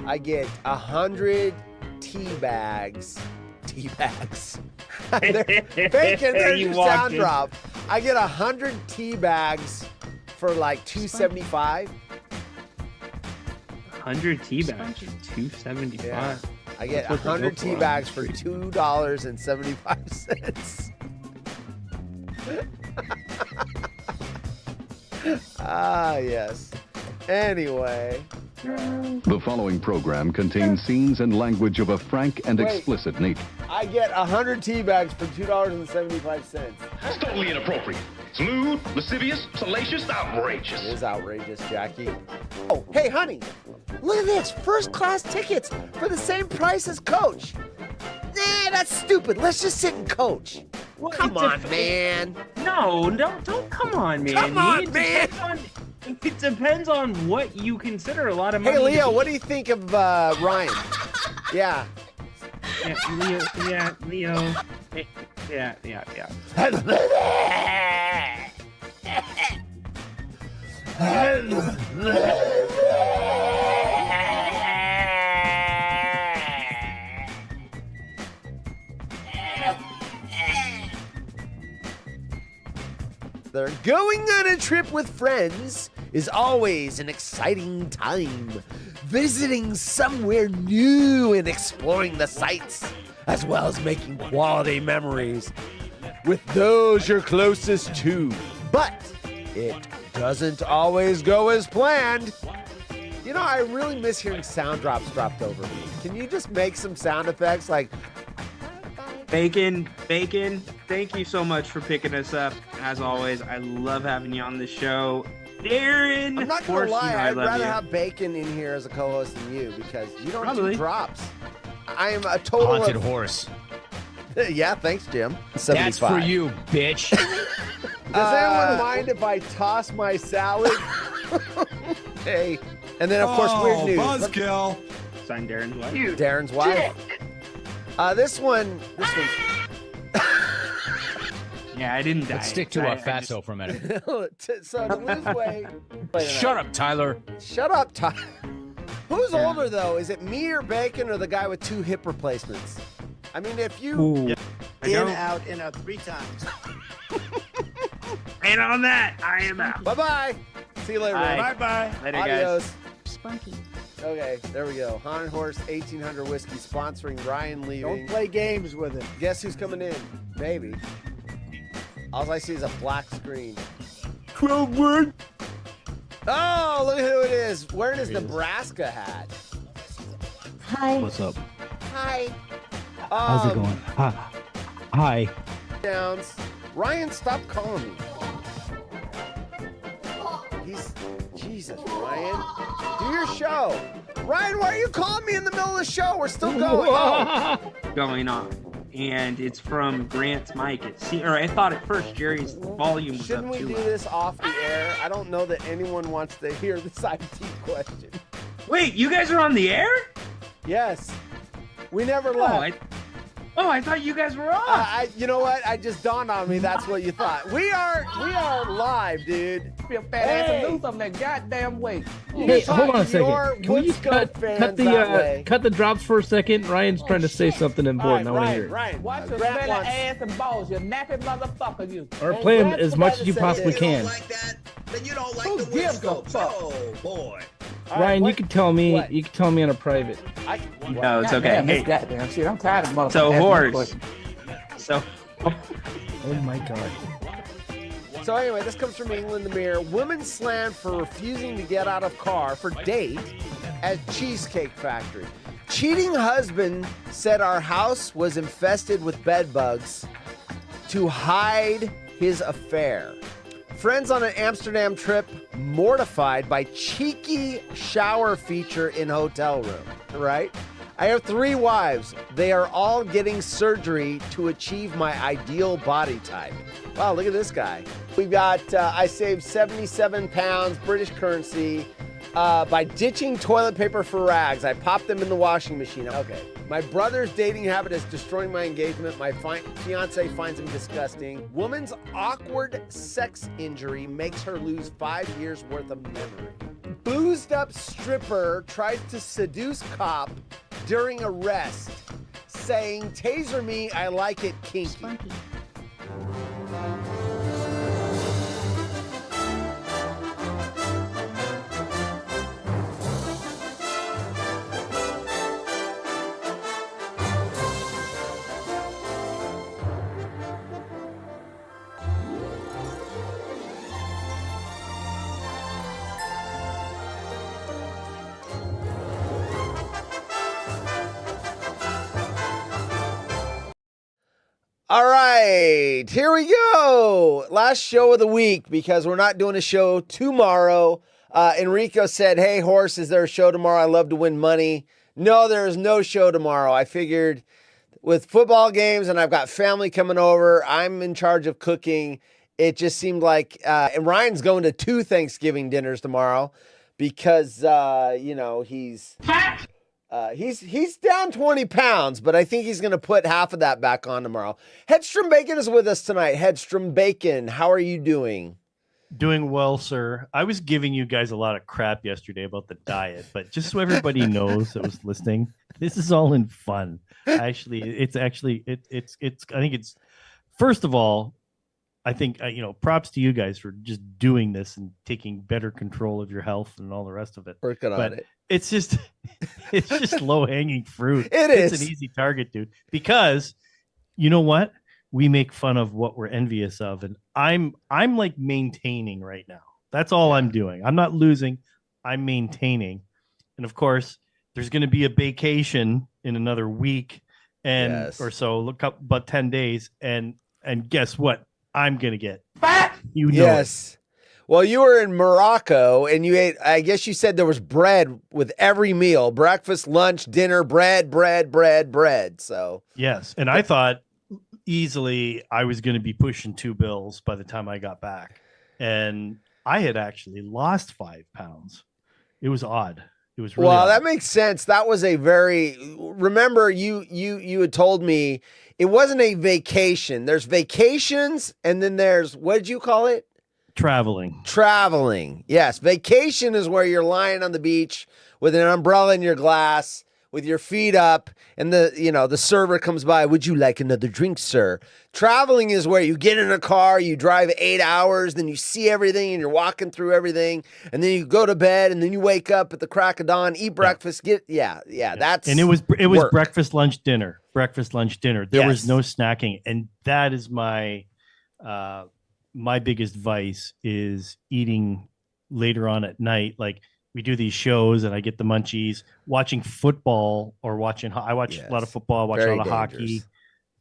I get 100 tea bags. Tea bags. Bacon, there's your sound drop. I get 100 tea bags for like $2.75. 100 tea bags, $2.75. Yeah. I get 100 tea bags for $2.75. Ah, yes. Anyway. The following program contains scenes and language of a frank and explicit nature. I get 100 tea bags for $2.75. That's totally inappropriate. It's lewd, lascivious, salacious, outrageous. It is outrageous, Jackie. Oh, hey, honey. Look at this. First class tickets for the same price as Coach. Nah, that's stupid. Let's just sit and coach. Well, come on, man. No, don't come on, man. Come on, man. It depends on what you consider a lot of money. Hey, Leo, what do you think of Ryan? Yeah. Yeah, Leo. Yeah. They're going on a trip with friends is always an exciting time. Visiting somewhere new and exploring the sights, as well as making quality memories with those you're closest to. But it doesn't always go as planned. You know, I really miss hearing sound drops dropped over me. Can you just make some sound effects like... Bacon, thank you so much for picking us up. As always, I love having you on the show. Darren, I'm not gonna lie, I'd rather have Bacon in here as a co-host than you because you don't do drops. I am a total haunted horse. Yeah, thanks, Jim. 75. That's for you, bitch. Does anyone mind if I toss my salad? Hey, and then of course weird news. Buzzkill. Sign Darren's wife. Darren's wife. This one. Yeah, I didn't die. Let's stick to our fatso for a minute. So to lose weight. Shut up, Tyler. Shut up, Tyler. Who's older though? Is it me or Bacon or the guy with 2 hip replacements? I mean, if you in, out, 3 times. And on that, I am out. Bye-bye. See you later. Bye-bye. Later, Adios. guys. Spunky. Okay, there we go. Haunted Horse 1800 Whiskey sponsoring Ryan leaving. Don't play games with it. Guess who's coming in? Maybe. All I see is a black screen. 12 word. Oh, look at who it is. Wearing his Nebraska hat. Hi. What's up? Hi. How's it going? Hi. Downs. Ryan, stop calling me. Jesus, Ryan. Do your show. Ryan, why are you calling me in the middle of the show? We're still going. Going on. And it's from Grant's mic. I thought at first Jerry's volume was Shouldn't up we too do loud. this off the air? I don't know that anyone wants to hear this IT question. Wait, you guys are on the air? Yes. We never left. I thought you guys were off. You know what? I just dawned on me. That's what you thought. We are live, dude. Be a fat ass and lose them that goddamn weight. Hey, hold on a second. Can we cut the drops for a second? Ryan's trying to say something important. I want to hear it. Ryan, watch your smelly ass and balls, you nappy motherfucker, you. Or play them as much as you possibly can. Then you don't like the gives a fuck? Oh, boy. Ryan, you can tell me. You can tell me on a private. No, it's okay. Hey, goddamn shit. I'm tired of motherfuckers. So horse. Oh my god. So anyway, this comes from England, the Mirror. Woman slammed for refusing to get out of car for date at Cheesecake Factory. Cheating husband said our house was infested with bed bugs to hide his affair. Friends on an Amsterdam trip mortified by cheeky shower feature in hotel room, right? I have 3 wives. They are all getting surgery to achieve my ideal body type. Wow, look at this guy. We got, I saved 77 pounds, British currency, by ditching toilet paper for rags. I popped them in the washing machine. Okay. My brother's dating habit is destroying my engagement. My fiance finds him disgusting. Woman's awkward sex injury makes her lose 5 years worth of memory. Boozed up stripper tries to seduce cop during arrest, saying, "Taser me, I like it kinky." Spunky. All right, here we go. Last show of the week because we're not doing a show tomorrow. Enrico said, "Hey, Horse, is there a show tomorrow? I love to win money." No, there is no show tomorrow. I figured with football games and I've got family coming over, I'm in charge of cooking. It just seemed like, and Ryan's going to 2 Thanksgiving dinners tomorrow because, he's fat. He's down 20 pounds, but I think he's going to put half of that back on tomorrow. Headstrom Bacon is with us tonight. Headstrom Bacon, how are you doing? Doing well, sir. I was giving you guys a lot of crap yesterday about the diet, but just so everybody knows that was listening, this is all in fun. I think it's first of all, I think props to you guys for just doing this and taking better control of your health and all the rest of it. Working on it. It's just low hanging fruit. It's an easy target, dude. Because you know what? We make fun of what we're envious of, and I'm like maintaining right now. That's all I'm doing. I'm not losing. I'm maintaining, and of course, there's going to be a vacation in another week or so. Look up about 10 days, and guess what? I'm going to get fat. Yes. Well, you were in Morocco and you ate, I guess you said there was bread with every meal, breakfast, lunch, dinner, bread. So yes. And I thought easily I was going to be pushing 2 bills by the time I got back. And I had actually lost 5 pounds. It was odd. It was really odd. That makes sense. That was remember you had told me it wasn't a vacation. There's vacations and then there's, what did you call it? Traveling. Yes. Vacation is where you're lying on the beach with an umbrella in your glass with your feet up and the server comes by. "Would you like another drink, sir?" Traveling is where you get in a car, you drive 8 hours, then you see everything and you're walking through everything. And then you go to bed and then you wake up at the crack of dawn, eat breakfast, that's, and it was work. breakfast, lunch, dinner. There was no snacking. And that is my biggest vice is eating later on at night. Like we do these shows and I get the munchies watching football or I watch a lot of football. I watch a lot of hockey.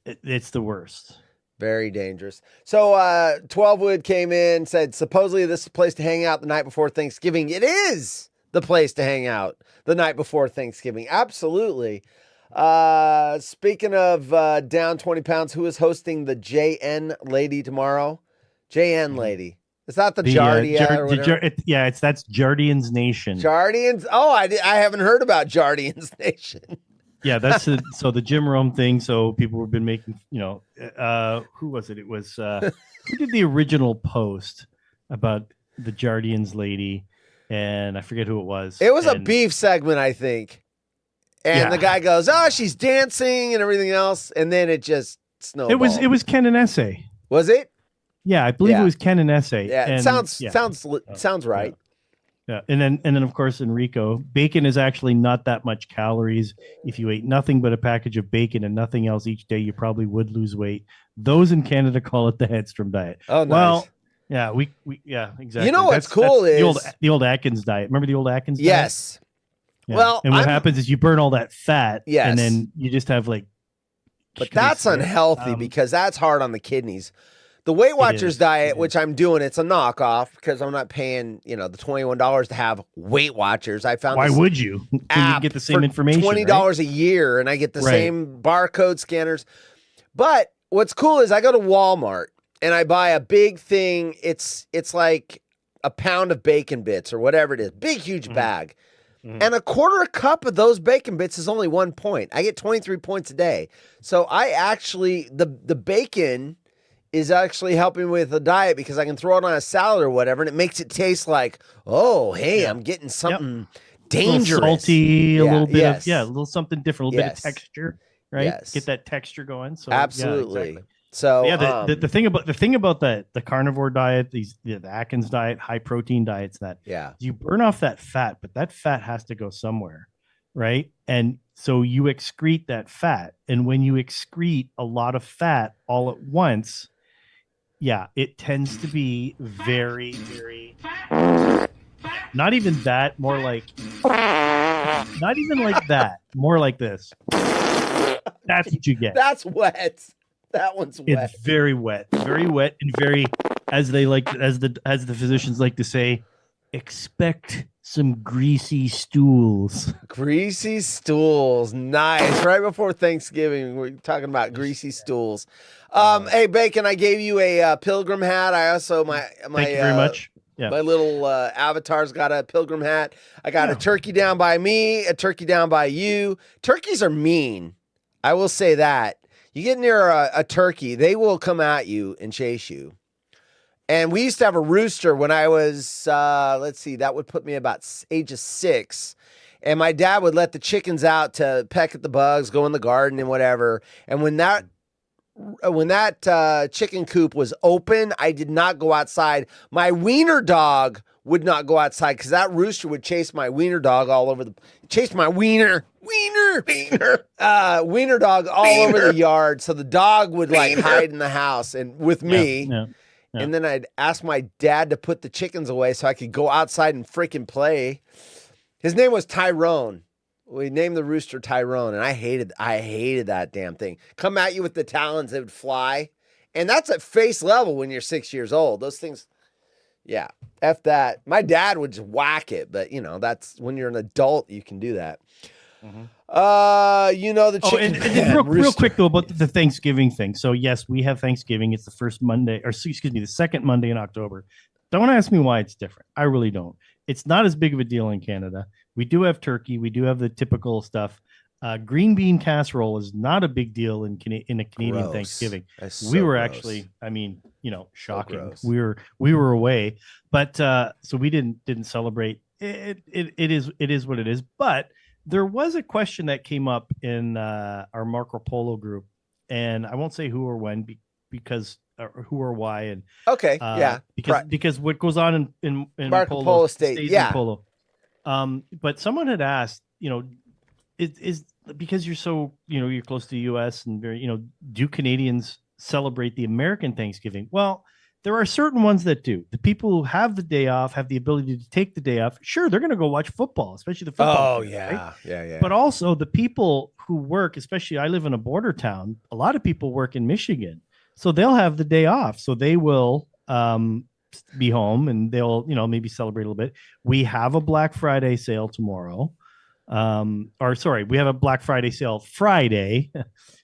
It's the worst. Very dangerous. So 12 Wood came in, said supposedly this is the place to hang out the night before Thanksgiving. It is the place to hang out the night before Thanksgiving. Absolutely. Speaking of down 20 pounds, who is hosting the JN Lady tomorrow? JN Lady. Is that the Jardia? That's Jardian's Nation. Jardians? Oh, I haven't heard about Jardian's Nation. Yeah, that's so the Jim Rome thing. So people have been making, who was it? It was who did the original post about the Jardian's Lady, and I forget who it was. It was a beef segment, I think. And the guy goes, "Oh, she's dancing and everything else," and then it just snowballed. It was Ken and Essay. Was it? Yeah, I believe it was Ken and Essay. Yeah, it sounds right. Yeah, and then of course Enrico, bacon is actually not that much calories. If you ate nothing but a package of bacon and nothing else each day, you probably would lose weight. Those in Canada call it the Headstrom diet. Oh, nice. Well, yeah, we exactly. You know what's cool is the old Atkins diet. Remember the old Atkins diet? Yes. Yeah. Well, and what happens is you burn all that fat, yes, and then you just have like. But that's unhealthy because that's hard on the kidneys. The Weight Watchers diet, which I'm doing, it's a knockoff because I'm not paying, the $21 to have Weight Watchers. I found why would you? You get the same information. $20 a year, and I get the same barcode scanners. But what's cool is I go to Walmart and I buy a big thing. It's like a pound of bacon bits or whatever it is, big huge bag. And a quarter cup of those bacon bits is only 1 point. I get 23 points a day. So I actually the bacon is actually helping with the diet because I can throw it on a salad or whatever, and it makes it taste like, oh, hey, I'm getting something dangerous, a little salty, a little bit of a little something different, a little bit of texture, right? Yes. Get that texture going. So absolutely. Yeah, exactly. So the thing about the carnivore diet, the Atkins diet, high protein diets, that you burn off that fat, but that fat has to go somewhere, right? And so you excrete that fat, and when you excrete a lot of fat all at once, it tends to be very, very not even that, more like not even like that, more like this. That's what you get. That's wet. That one's wet. It's very wet, and very, as the physicians like to say, expect some greasy stools. Greasy stools, nice. Right before Thanksgiving, we're talking about greasy stools. Hey, Bacon, I gave you a pilgrim hat. I also my thank you very much. Yeah. My little avatar's got a pilgrim hat. I got a turkey down by me, a turkey down by you. Turkeys are mean. I will say that. You get near a turkey, they will come at you and chase you. And we used to have a rooster when I was, that would put me about age of 6. And my dad would let the chickens out to peck at the bugs, go in the garden and whatever. And when that chicken coop was open, I did not go outside. My wiener dog would not go outside because that rooster would chase my wiener dog all over wiener dog all over the yard. So the dog would like hide in the house and with me. Yeah. And then I'd ask my dad to put the chickens away so I could go outside and freaking play. His name was Tyrone. We named the rooster Tyrone, and I hated that damn thing. Come at you with the talons, they would fly. And that's at face level when you're 6 years old. Those things, F that. My dad would just whack it, but that's when you're an adult, you can do that. Mm-hmm. The chicken. And real quick though about the Thanksgiving thing. So yes, we have Thanksgiving. It's the first Monday, the second Monday in October. Don't ask me why it's different. I really don't. It's not as big of a deal in Canada. We do have turkey. We do have the typical stuff. Green bean casserole is not a big deal in a Canadian Thanksgiving. We were actually, shocking. So we were away, but so we didn't celebrate. It is what it is. But there was a question that came up in our Marco Polo group, and I won't say who or when because who or why, and because what goes on in Marco Polo stays in Polo. But someone had asked, is because you're so you're close to the U.S. and very do Canadians celebrate the American Thanksgiving? Well, there are certain ones that do. The people who have the day off, have the ability to take the day off. Sure, they're going to go watch football, especially the football. Oh, yeah. Right? Yeah. But also the people who work, especially I live in a border town. A lot of people work in Michigan, so they'll have the day off. So they will be home and they'll maybe celebrate a little bit. We have a Black Friday sale tomorrow. We have a Black Friday sale Friday.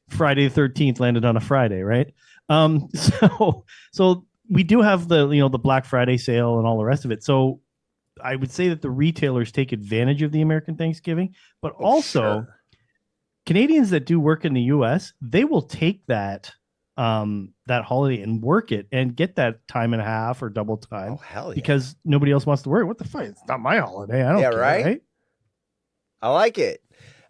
Friday the 13th landed on a Friday, right? So we do have the Black Friday sale and all the rest of it. So I would say that the retailers take advantage of the American Thanksgiving, but also Canadians that do work in the US, they will take that holiday and work it and get that time and a half or double time. Oh, hell yeah. Because nobody else wants to work. What the fuck? It's not my holiday. I don't care, right? I like it.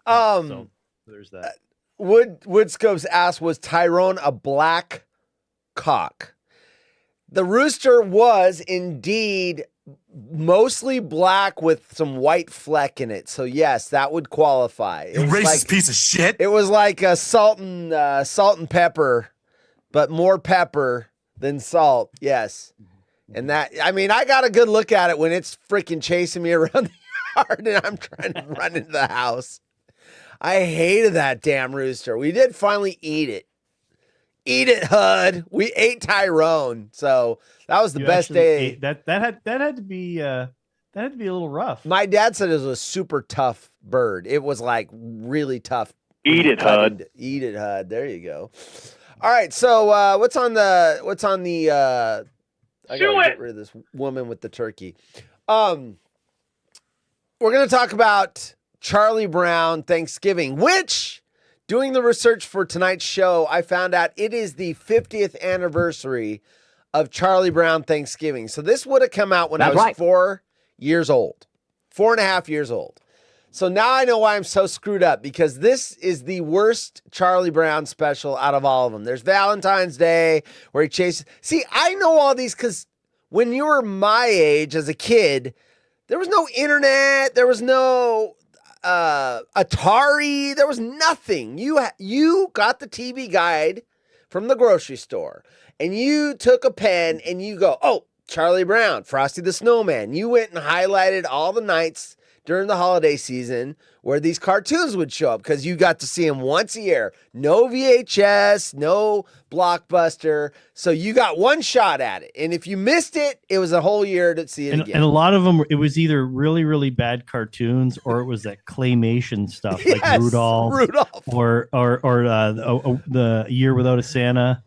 So there's that. Woodscopes asked, was Tyrone a black cock? The rooster was indeed mostly black with some white fleck in it. So yes, that would qualify. You racist piece of shit. It was like a salt and pepper, but more pepper than salt. Yes. And that, I got a good look at it when it's freaking chasing me around the yard and I'm trying to run into the house. I hated that damn rooster. We did finally eat it. Eat it, Hud. We ate Tyrone, so that was the best day. That had to be a little rough. My dad said it was a super tough bird. It was like really tough. Eat it, Hud. Eat it, Hud. There you go. All right, so what's on the? I gotta get rid of this woman with the turkey. We're gonna talk about Charlie Brown Thanksgiving, which Doing the research for tonight's show, I found out it is the 50th anniversary of Charlie Brown Thanksgiving. So this would have come out when I was 4 years old, 4.5 years old. So now I know why I'm so screwed up, because this is the worst Charlie Brown special out of all of them. There's Valentine's Day where he chases. See, I know all these because when you were my age as a kid, there was no internet. There was no Atari. There was nothing. You got the TV guide from the grocery store, and you took a pen and you go, oh, Charlie Brown, Frosty the Snowman. You went and highlighted all the nights during the holiday season where these cartoons would show up, because you got to see them once a year. No VHS, no Blockbuster. So you got one shot at it. And if you missed it, it was a whole year to see it again. And a lot of them, it was either really, really bad cartoons, or it was that claymation stuff like Rudolph. Or the Year Without a Santa.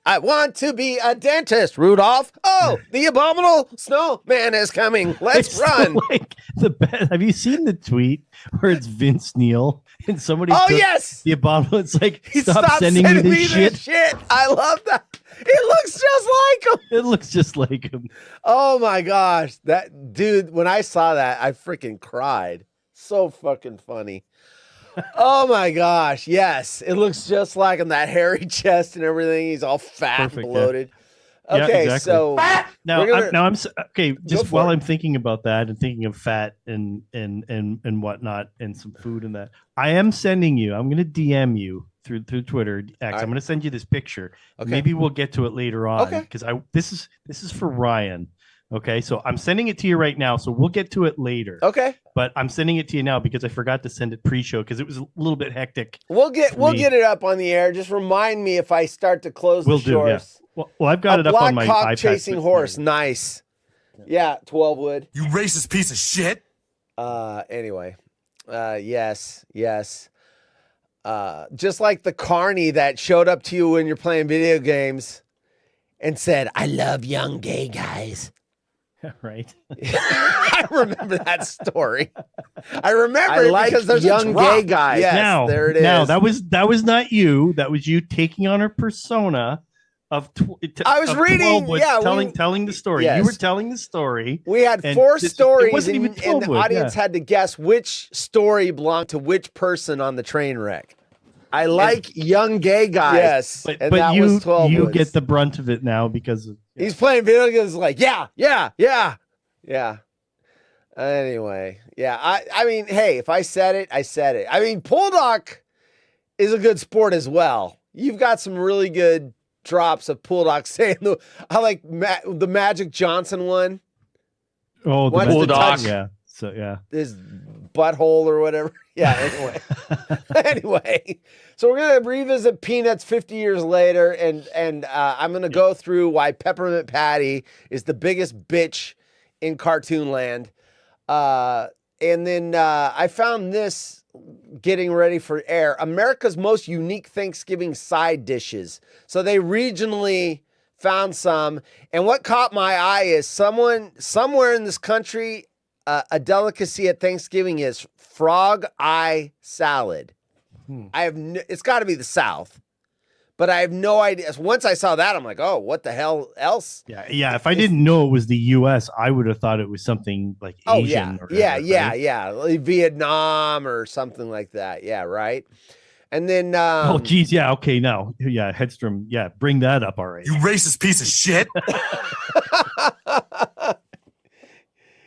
I want to be a dentist, Rudolph. Oh, the abominable snowman is coming. Let's run. Like the best. Have you seen the tweet where it's Vince Neil and somebody? Oh, yes. The abominable. It's like, stop sending me this shit. I love that. It looks just like him. It looks just like him. Oh my gosh, that dude! When I saw that, I freaking cried. So fucking funny. Oh my gosh, yes, it looks just like him. That hairy chest and everything. He's all fat and bloated. Yeah. Okay, Yeah, exactly. so I'm okay. Just while I'm thinking about that and thinking of fat and whatnot and some food and that, I am sending you. I'm going to DM you through Twitter X. I'm going to send you this picture. Okay. Maybe we'll get to it later on. Okay. Because this is for Ryan. Okay, so I'm sending it to you right now. So we'll get to it later. Okay. But I'm sending it to you now because I forgot to send it pre-show because it was a little bit hectic. We'll get it up on the air. Just remind me if I start to close the shores. Yeah. Well, I've got it up on my Black iPad. Hawk Chasing Horse. Nice. Yeah, 12 wood. You racist piece of shit. Anyway. Yes. Just like the carny that showed up to you when you're playing video games and said, I love young gay guys. Right. I remember that story. I remember it because there's young a drop. gay guys. Yes, now, there it is. Now that was not you. That was you taking on a persona of. I was reading. Telling the story. Yes. You were telling the story. We had and four it stories, wasn't even and the 12 audience had to guess which story belonged to which person on the train wreck. I like young gay guys. Yes, but that you was 12 you woods. get the brunt of it now because of, He's playing video games like, yeah. Anyway, yeah. I mean, hey, if I said it, I said it. I mean, Puldock is a good sport as well. You've got some really good drops of Puldock saying I like the Magic Johnson one. Oh, the Puldock. Yeah. So yeah. His butthole or whatever. Yeah, anyway. So we're going to revisit Peanuts 50 years later, and I'm going to go through why Peppermint Patty is the biggest bitch in cartoon land. And then I found this getting ready for air, America's most unique Thanksgiving side dishes. So they regionally found some. And what caught my eye is somewhere in this country, a delicacy at Thanksgiving is frog eye salad. It's got to be the South, but I have no idea. Once I saw that, I'm like, oh, what the hell else? Yeah. If I didn't know it was the U.S., I would have thought it was something like Asian. Yeah, like Vietnam or something like that. Yeah, right. And then, oh, geez, yeah, okay, now, yeah, Hedstrom, yeah, bring that up, all right. You racist piece of shit.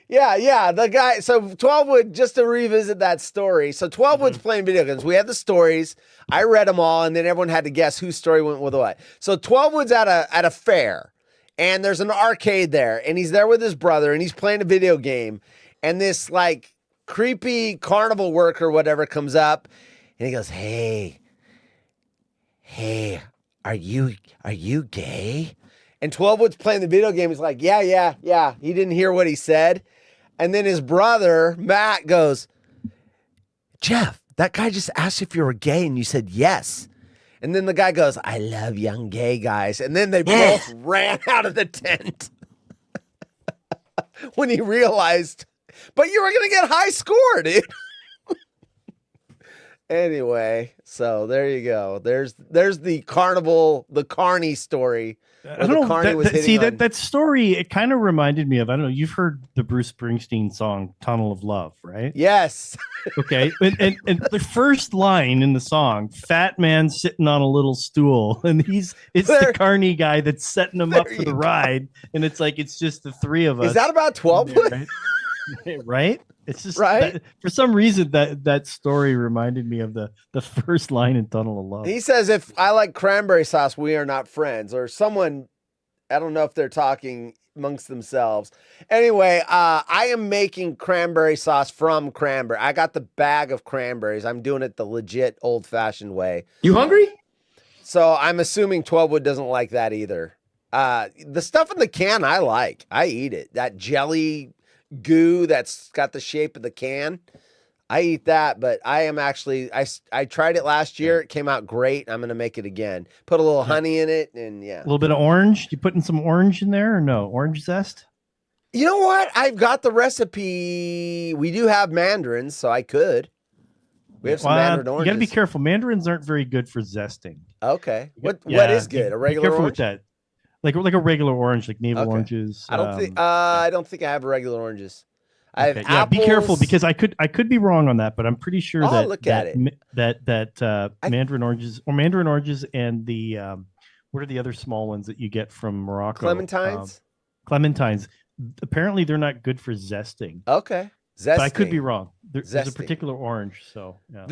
Yeah, the guy. So 12 Wood, just to revisit that story. So 12 Wood's playing video games. We had the stories. I read them all, and then everyone had to guess whose story went with what. So 12 Wood's at a fair, and there's an arcade there, and he's there with his brother, and he's playing a video game, and this like creepy carnival worker, whatever, comes up, and he goes, "Hey, are you gay?" And 12 Wood's playing the video game. He's like, yeah. He didn't hear what he said. And then his brother, Matt, goes, "Jeff, that guy just asked if you were gay and you said yes." And then the guy goes, "I love young gay guys." And then they both ran out of the tent when he realized, but you were going to get high score, dude. Anyway, so there you go. There's the carnival, the carny story. I don't know. That story, it kind of reminded me of, I don't know, you've heard the Bruce Springsteen song Tunnel of Love, right? Yes. Okay. And the first line in the song, fat man sitting on a little stool, and it's the carny guy that's setting him up for the ride. And it's like, it's just the three of us. Is that about 12? Right? Right? It's just right. For some reason that story reminded me of the first line in Tunnel of Love. He says, if I like cranberry sauce, we are not friends. Or someone, I don't know if they're talking amongst themselves. Anyway, I am making cranberry sauce from cranberry. I got the bag of cranberries. I'm doing it the legit old-fashioned way. You hungry? So I'm assuming 12 Wood doesn't like that either. The stuff in the can I like. I eat it. That jelly goo that's got the shape of the can, I eat that. But I am actually, I tried it last year. It came out great. I'm gonna make it again. Put a little honey in it, and a little bit of orange. You putting some orange in there or no? Orange zest? You know what? I've got the recipe. We do have mandarins, so I could. We have some mandarin oranges. You got to be careful. Mandarins aren't very good for zesting. Okay. What is good? A regular careful orange? With that. Like a regular orange, like navel oranges. I don't think I have regular oranges. I have apples. Be careful because I could be wrong on that, but I'm pretty sure that mandarin oranges and the what are the other small ones that you get from Morocco? Clementines. Clementines. Apparently, they're not good for zesting. Okay, zesting. But I could be wrong. There's a particular orange, so yeah.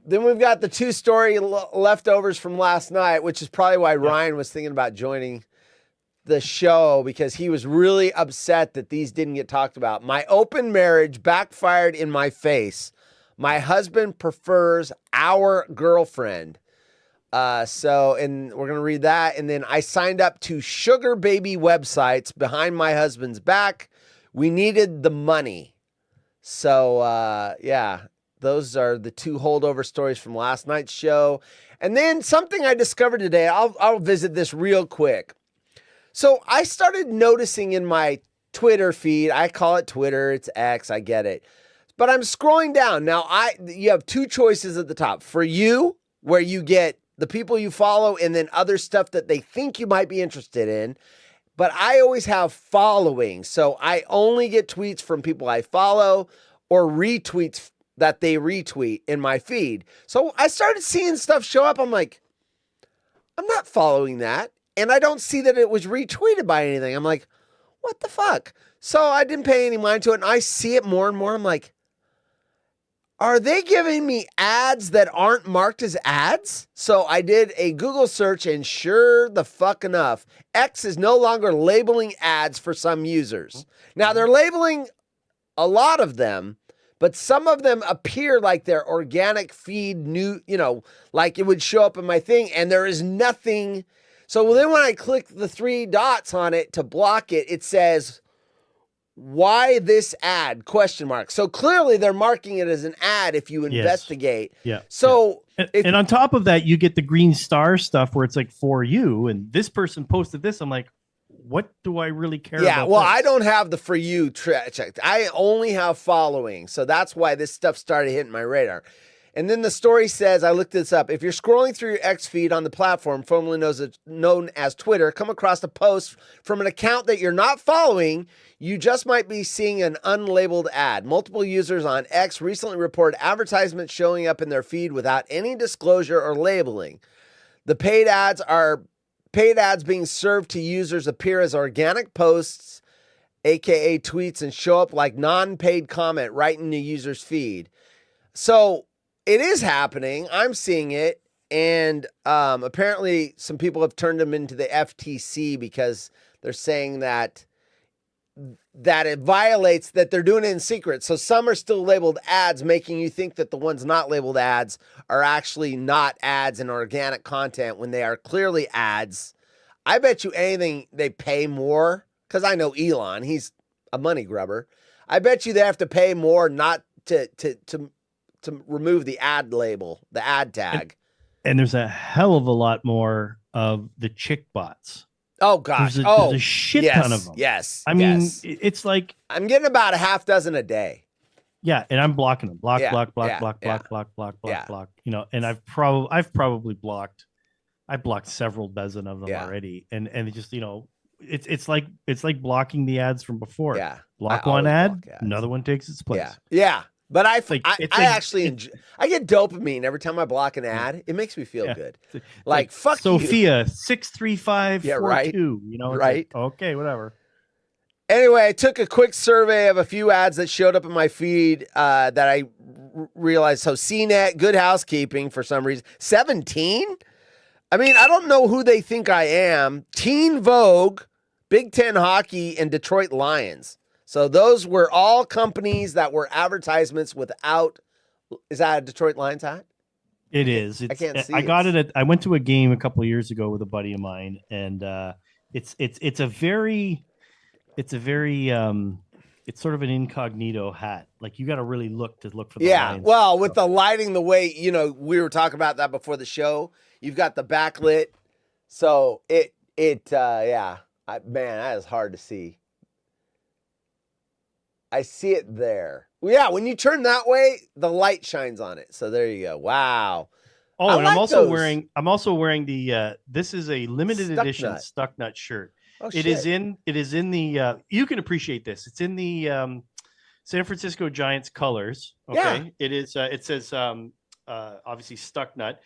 Then we've got the two-story leftovers from last night, which is probably why Ryan was thinking about joining the show, because he was really upset that these didn't get talked about. My open marriage backfired in my face. My husband prefers our girlfriend. And we're going to read that. And then I signed up to sugar baby websites behind my husband's back. We needed the money. So, those are the two holdover stories from last night's show. And then something I discovered today, I'll visit this real quick. So I started noticing in my Twitter feed, I call it Twitter, it's X, I get it. But I'm scrolling down. Now, you have two choices at the top. For you, where you get the people you follow and then other stuff that they think you might be interested in. But I always have following. So I only get tweets from people I follow or retweets that they retweet in my feed. So I started seeing stuff show up. I'm like, I'm not following that. And I don't see that it was retweeted by anything. I'm like, what the fuck? So I didn't pay any mind to it. And I see it more and more. I'm like, are they giving me ads that aren't marked as ads? So I did a Google search, and sure the fuck enough, X is no longer labeling ads for some users. Now they're labeling a lot of them, but some of them appear like they're organic feed new, like it would show up in my thing, and there is nothing. So then when I click the three dots on it to block it, it says, why this ad? ? So clearly they're marking it as an ad if you investigate. Yeah. So and on top of that, you get the green star stuff where it's like for you, and this person posted this. I'm like, what do I really care about? Yeah, well, this? I don't have the for you checked. I only have following. So that's why this stuff started hitting my radar. And then the story says, I looked this up. If you're scrolling through your X feed on the platform formerly known as Twitter, come across a post from an account that you're not following, you just might be seeing an unlabeled ad. Multiple users on X recently reported advertisements showing up in their feed without any disclosure or labeling. The paid ads being served to users appear as organic posts, aka tweets, and show up like non-paid comment right in the user's feed. So it is happening. I'm seeing it. And apparently some people have turned them into the FTC because they're saying that it violates, that they're doing it in secret. So some are still labeled ads, making you think that the ones not labeled ads are actually not ads and organic content when they are clearly ads. I bet you anything they pay more, because I know Elon, he's a money grubber. I bet you they have to pay more not to remove the ad label, the ad tag. And there's a hell of a lot more of the chick bots. Oh gosh. There's a shit ton of them. Yes. I mean, it's like I'm getting about a half dozen a day. Yeah, and I'm blocking them. Block, Yeah, block, block, yeah, block, yeah. block, block, block, Yeah. block. You know, and I've probably blocked. I blocked several dozen of them Yeah. already, and it just it's like blocking the ads from before. Yeah. Block I one always ad, block ads. another one takes its place. Yeah. Yeah. But I like- it's I like- actually enjoy, I get dopamine every time I block an ad. It makes me feel Yeah. good. It's Like, fuck you. Sophia 63542. Yeah, right. You know, it's Right. like, okay, whatever. Anyway, I took a quick survey of a few ads that showed up in my feed that I realized. So CNET, Good Housekeeping for some reason. 17? I mean, I don't know who they think I am. Teen Vogue, Big Ten Hockey, and Detroit Lions. So those were all companies that were advertisements without. Is that a Detroit Lions hat? It is. It's, can't see I got it. it. I went to a game a couple of years ago with a buddy of mine, and it's a very it's sort of an incognito hat. Like you got to really look for the Yeah. Lions. Well, with the lighting, the way, we were talking about that before the show. You've got the backlit. So yeah. Man, that is hard to see. I see it there. Yeah, when you turn that way, the light shines on it. So there you go. Wow. Oh, I and I'm like also those. wearing the this is a limited Stuck edition Nut. Stuck Nut shirt. Oh, It is in the you can appreciate this. It's in the San Francisco Giants colors. Okay. Yeah. It is it says obviously Stuck Nut.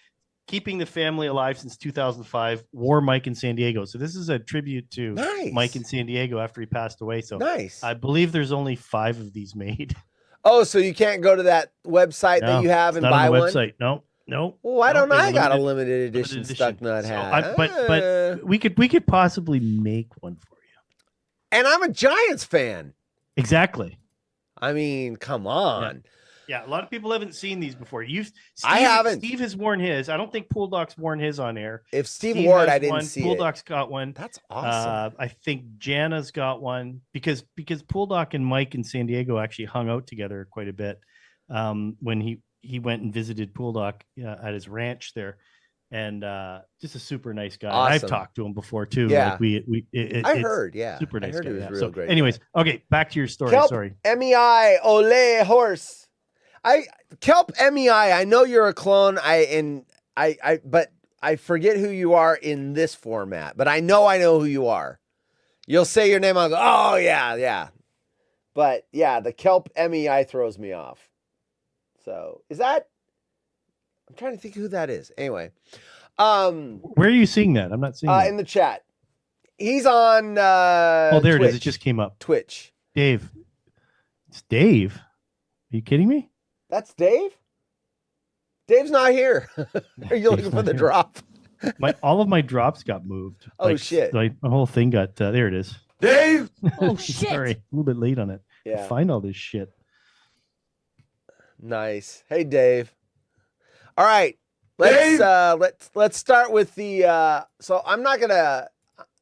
Keeping the family alive since 2005, War Mike in San Diego. So this is a tribute to Nice. Mike in San Diego after he passed away. So Nice. I believe there's only 5 of these made. Oh, so you can't go to that website that you have it's and not buy on the one? website. No. Well, why No, don't there's I got a limited limited edition Stuck Nut So hat? but we could possibly make one for you. And I'm a Giants fan. Exactly. I mean, come on. Yeah, a lot of people haven't seen these before. I haven't. Steve has worn his. I don't think Pool Doc's worn his on air. If Steve wore it, has I didn't one. see Pool it. Doc's got one. That's awesome. I think Jana's got one because Pool Doc and Mike in San Diego actually hung out together quite a bit when he went and visited Pool Doc at his ranch there, and just a super nice guy. Awesome. I've talked to him before too. Yeah. Like I it's heard, yeah. super I nice heard guy. he was yeah. real So, great anyways, okay, back to your story. Kelp Sorry. MEI Ole Horse. Kelp MEI. I know you're a clone. But I forget who you are in this format. But I know who you are. You'll say your name. I'll go, oh yeah. But yeah, the Kelp MEI throws me off. So is that? I'm trying to think who that is. Anyway, Where are you seeing that? I'm not seeing that. in the chat. He's on. Oh, there it is. It Twitch. just came up. Twitch. Dave. It's Dave. Are you kidding me? That's Dave? Dave's not here. Are you looking for the drop? All of my drops got moved. Oh, shit. Like the whole thing got there. It is. Dave! Oh shit. Sorry, a little bit late on it. Yeah. Find all this shit. Nice. Hey, Dave. All right. Let's start with the so I'm not gonna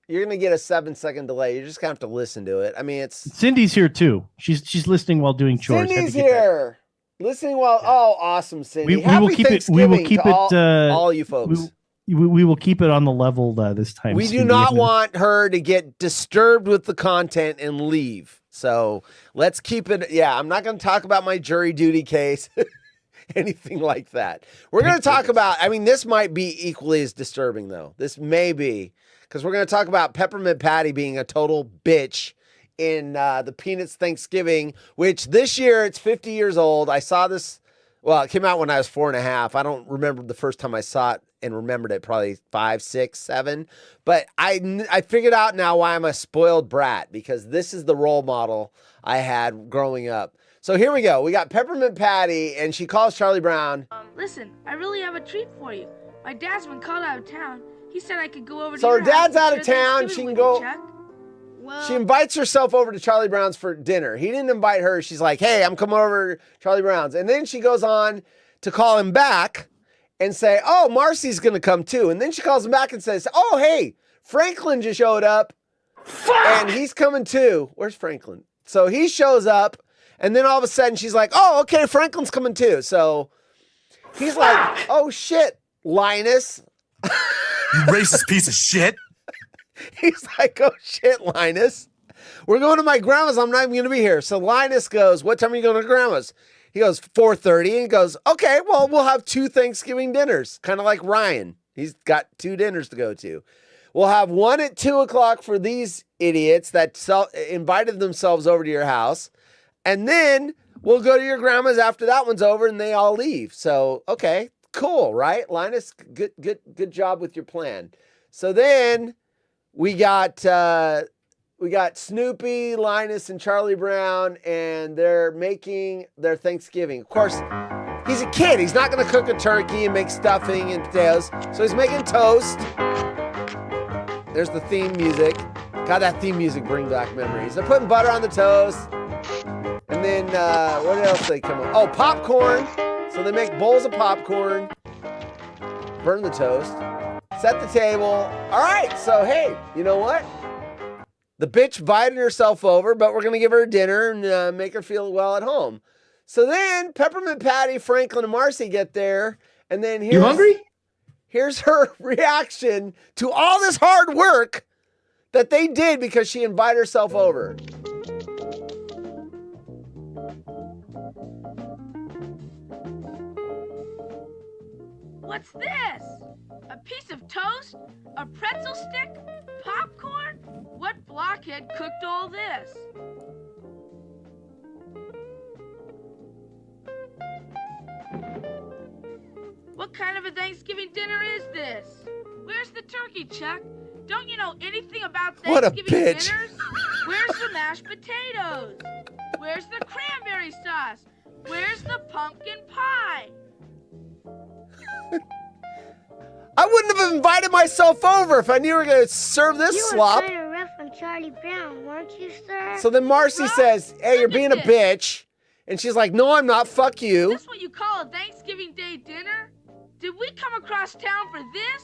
you're gonna get a 7-second delay. You're just gonna have to listen to it. I mean, it's Cindy's here too. She's listening while doing chores. Had to Cindy's get that. here. Listening while oh awesome, Cindy. We will Happy keep it. We will Thanksgiving keep to it. all you folks. We will keep it on the level this time. We do Cindy. not want her to get disturbed with the content and leave. So let's keep it. Yeah, I'm not going to talk about my jury duty case, anything like that. We're going to talk about, I mean, this might be equally as disturbing, though. This may be, because we're going to talk about Peppermint Patty being a total bitch in the Peanuts Thanksgiving, which this year it's 50 years old. I saw this. Well, it came out when I was 4.5. I don't remember the first time I saw it and remembered it, probably 5, 6, 7. But I figured out now why I'm a spoiled brat, because this is the role model I had growing up. So here we go. We got Peppermint Patty, and she calls Charlie Brown. Listen, I really have a treat for you. My dad's been called out of town. He said I could go over to So her your house dad's and out of share town. Thanksgiving She can with go. you, Chuck. Well, She invites herself over to Charlie Brown's for dinner. He didn't invite her. She's like, hey, I'm coming over to Charlie Brown's. And then she goes on to call him back and say, oh, Marcy's going to come too. And then she calls him back and says, oh, hey, Franklin just showed up. And he's coming too. Where's Franklin? So he shows up. And then all of a sudden she's like, oh, okay, Franklin's coming too. So he's like, oh, shit, Linus. You racist piece of shit. He's like, oh, shit, Linus. We're going to my grandma's. I'm not even going to be here. So Linus goes, what time are you going to grandma's? He goes, 4:30. And he goes, okay, well, we'll have 2 Thanksgiving dinners. Kind of like Ryan. He's got 2 dinners to go to. We'll have one at 2 o'clock for these idiots that invited themselves over to your house. And then we'll go to your grandma's after that one's over and they all leave. So, okay, cool, right? Linus, good job with your plan. So then we got Snoopy, Linus, and Charlie Brown, and they're making their Thanksgiving. Of course, he's a kid. He's not going to cook a turkey and make stuffing and potatoes. So he's making toast. There's the theme music. God, that theme music bring back memories. They're putting butter on the toast. And then, what else they come up? Oh, popcorn. So they make bowls of popcorn. Burn the toast. Set the table. All right, so hey, you know what? The bitch invited herself over, but we're going to give her a dinner and make her feel well at home. So then Peppermint Patty, Franklin, and Marcy get there. And then You hungry? Here's her reaction to all this hard work that they did because she invited herself over. What's this? A piece of toast? A pretzel stick? Popcorn? What blockhead cooked all this? What kind of a Thanksgiving dinner is this? Where's the turkey, Chuck? Don't you know anything about Thanksgiving dinners? Where's the mashed potatoes? Where's the cranberry sauce? Where's the pumpkin pie? I wouldn't have invited myself over if I knew we were going to serve this slop. You were kind of rough on Charlie Brown, weren't you, sir? So then Marcy says, hey, you're being a bitch. And she's like, no, I'm not. Fuck you. Is this what you call a Thanksgiving Day dinner? Did we come across town for this?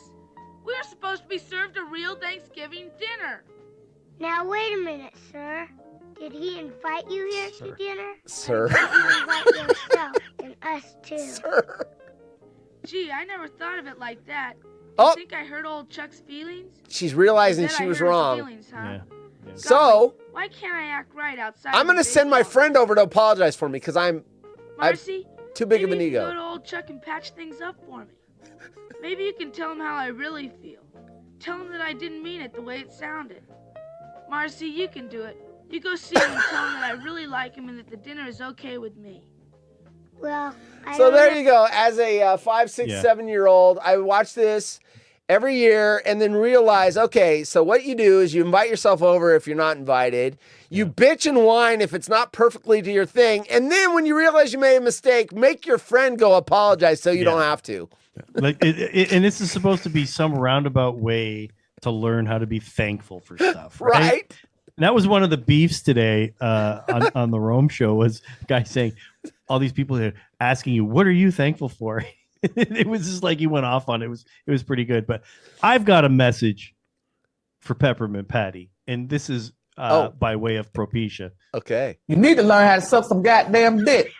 We're supposed to be served a real Thanksgiving dinner. Now, wait a minute, sir. Did he invite you here to dinner? Sir. Or did you invite yourself and us, too? Sir. Gee, I never thought of it like that. Oh. You think I hurt old Chuck's feelings? She's realizing Bet she I was hurt his wrong. feelings, huh? Yeah. So, Why can't I act right outside? I'm going to send my friend over to apologize for me because I'm Marcy, too big of an maybe you ego. can go to old Chuck and patch things up for me. Maybe you can tell him how I really feel. Tell him that I didn't mean it the way it sounded. Marcy, you can do it. You go see him and tell him that I really like him and that the dinner is okay with me. Well, So there you go. As a 5, 6, Yeah. 7-year-old, I watch this every year and then realize, okay, so what you do is you invite yourself over if you're not invited. You bitch and whine if it's not perfectly to your thing. And then when you realize you made a mistake, make your friend go apologize so you don't have to. Like, and this is supposed to be some roundabout way to learn how to be thankful for stuff, right? Right? And that was one of the beefs today on the Rome show was a guy saying, all these people are asking you, what are you thankful for? It was just like he went off on it. It was pretty good. But I've got a message for Peppermint Patty, and this is by way of Propecia. Okay. You need to learn how to suck some goddamn dick.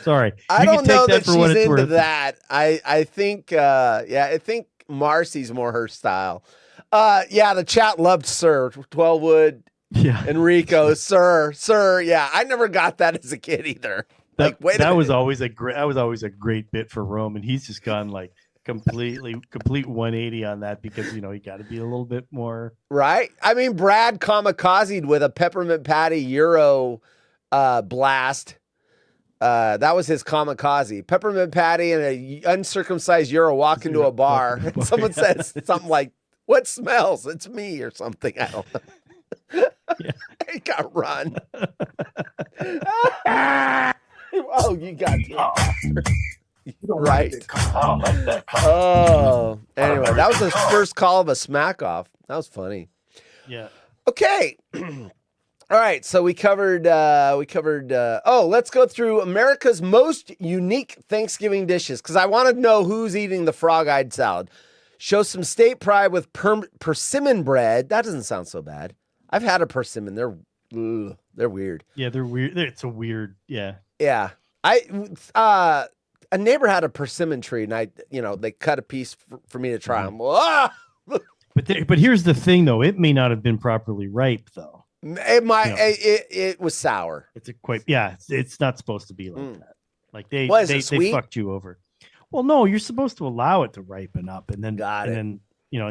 Sorry. I You can don't know take that for what she's it's into worth. that. I think, I think Marcy's more her style. The chat loved Sir 12 Wood. Yeah. Enrico, sir. Yeah, I never got that as a kid either. That, Wait a that was minute. always a great bit for Rome, and he's just gone like complete 180 on that because you got to be a little bit more Right? I mean, Brad kamikazed with a Peppermint Patty Euro blast. That was his kamikaze. Peppermint Patty and a uncircumcised Euro walk into a bar. And someone says something like, "What smells? It's me," or something. I don't know. He got run. Oh, you got right. Oh, anyway, that was his first call of a smack off. That was funny. Yeah. Okay. All right. So we covered. Let's go through America's most unique Thanksgiving dishes because I want to know who's eating the frog-eyed salad. Show some state pride with persimmon bread. That doesn't sound so bad. I've had a persimmon. They're weird. Yeah, they're weird. It's a weird. Yeah. Yeah. A neighbor had a persimmon tree and they cut a piece for me to try them. But here's the thing, though. It may not have been properly ripe, though. It might. It was sour. It's it's not supposed to be like that. Like they fucked you over. Well, no, you're supposed to allow it to ripen up, and then and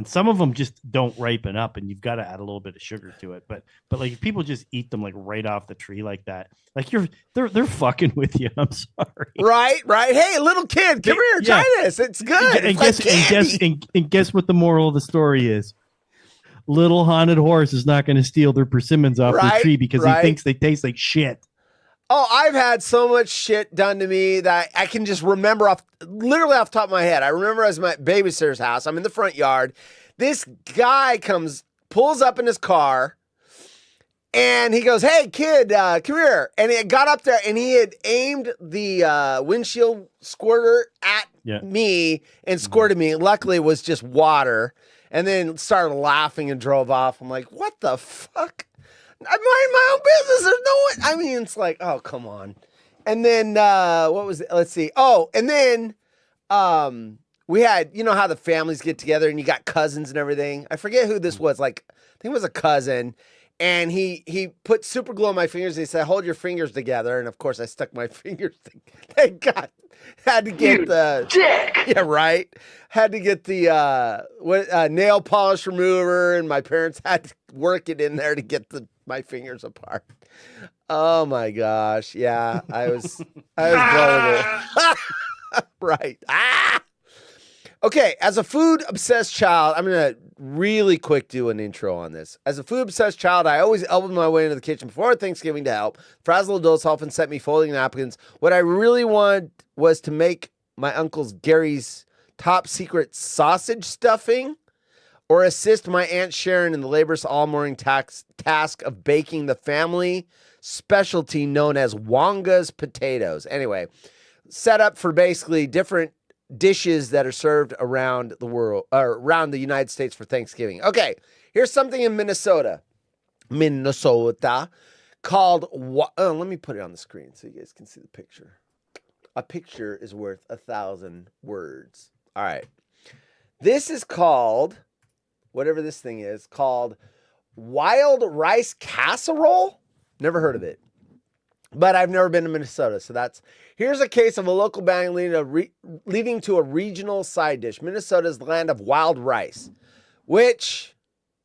some of them just don't ripen up, and you've got to add a little bit of sugar to it. But like if people just eat them like right off the tree like that, like they're fucking with you. I'm sorry. Right. Hey, little kid, come here, try this. It's good. And guess what the moral of the story is? Little haunted horse is not going to steal their persimmons off the tree because he thinks they taste like shit. Oh, I've had so much shit done to me that I can just remember literally off the top of my head. I remember I was at my babysitter's house. I'm in the front yard. This guy pulls up in his car, and he goes, "Hey, kid, come here." And he got up there, and he had aimed the windshield squirter at me and squirted me. Luckily, it was just water. And then started laughing and drove off. I'm like, what the fuck? I mind my own business. There's no one. I mean, it's like, oh, come on. And then, what was it? Let's see. Oh, and then we had, you know how the families get together and you got cousins and everything. I forget who this was. Like, I think it was a cousin. And he put super glue on my fingers. He said, hold your fingers together. And of course, I stuck my fingers. Thank God. Had to get dick. Yeah, right. Had to get the nail polish remover, and my parents had to work it in there to get my fingers apart. Oh my gosh. Yeah, I was gullible. Right. Okay, as a food-obsessed child, I'm going to really quick do an intro on this. As a food-obsessed child, I always elbowed my way into the kitchen before Thanksgiving to help. Frazzled adults often sent me folding napkins. What I really wanted was to make my Uncle Gary's top-secret sausage stuffing or assist my Aunt Sharon in the laborious all-morning task of baking the family specialty known as Wanga's potatoes. Anyway, set up for basically different dishes that are served around the world, or around the United States for Thanksgiving. Okay, here's something in Minnesota called, let me put it on the screen so you guys can see the picture. A picture is worth 1,000 words. All right. This is called, whatever this thing is, called wild rice casserole. Never heard of it. But I've never been to Minnesota, so here's a case of a local bang leading to a regional side dish. Minnesota is the land of wild rice, which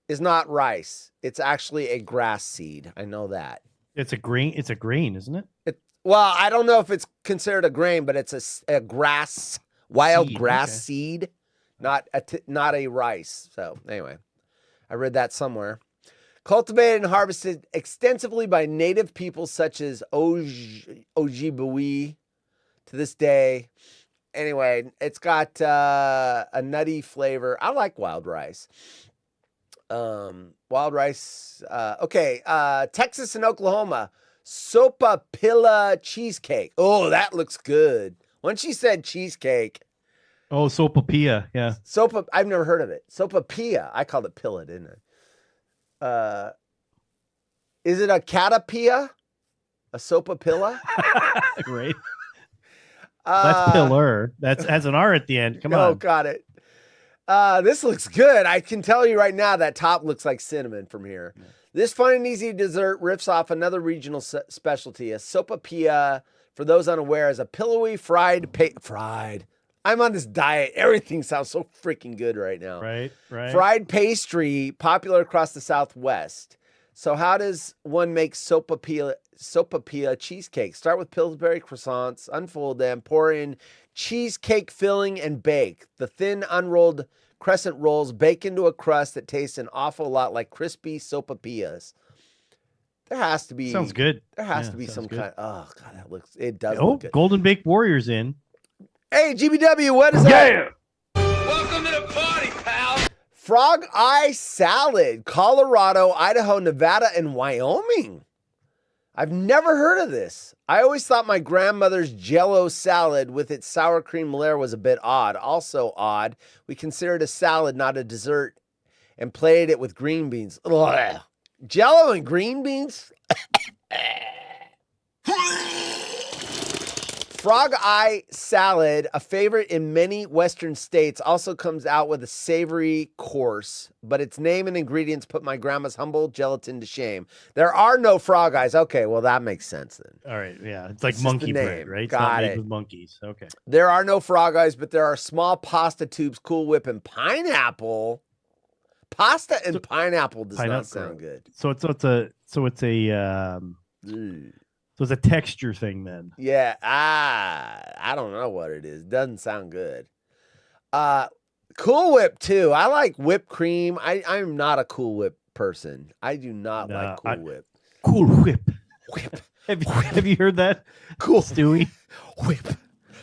is not rice. It's actually a grass seed. I know that. It's a grain, isn't it? Well, I don't know if it's considered a grain, but it's a grass, wild grass seed, not a rice. So anyway, I read that somewhere. Cultivated and harvested extensively by native peoples such as Ojibwe to this day. Anyway, it's got a nutty flavor. I like wild rice. Wild rice. Okay, Texas and Oklahoma. Sopapilla cheesecake. Oh, that looks good. When she said cheesecake. Oh, sopapilla, yeah. I've never heard of it. Sopapilla. I called it pilla, didn't I? Is it a catapilla? A sopapilla? Great. That's pillar. That's has an R at the end. Come on. Oh, got it. This looks good. I can tell you right now that top looks like cinnamon from here. Yeah. This fun and easy dessert riffs off another regional specialty. A sopapilla, for those unaware, is a pillowy fried. I'm on this diet. Everything sounds so freaking good right now. Right. Fried pastry, popular across the Southwest. So how does one make sopapilla cheesecake? Start with Pillsbury croissants, unfold them, pour in cheesecake filling, and bake. The thin, unrolled crescent rolls bake into a crust that tastes an awful lot like crispy sopapillas. There has to be. Sounds good. There has to be some kind. Oh God, it does look good. Golden Baked Warriors in. Hey, GBW, what is that? Yeah. Welcome to the party, pal. Frog Eye Salad, Colorado, Idaho, Nevada, and Wyoming. I've never heard of this. I always thought my grandmother's Jell-O salad with its sour cream layer was a bit odd. Also odd, we considered a salad, not a dessert, and plated it with green beans. Ugh. Jell-O and green beans? Frog Eye salad, a favorite in many Western states, also comes out with a savory course, but its name and ingredients put my grandma's humble gelatin to shame. There are no frog eyes. Okay, well, that makes sense then. All right, yeah. It's like It's just monkey the bread, name. right? It's Got not made it. with monkeys. Okay. There are no frog eyes, but there are small pasta tubes, Cool Whip, and pineapple. Pasta and pineapple does not sound good. So it's a texture thing then. Yeah, I don't know what it is. Doesn't sound good. Cool Whip too. I like whipped cream. I'm not a Cool Whip person. I do not like Cool Whip. Cool Whip. Whip. Have you heard that? Cool Stewie. Whip.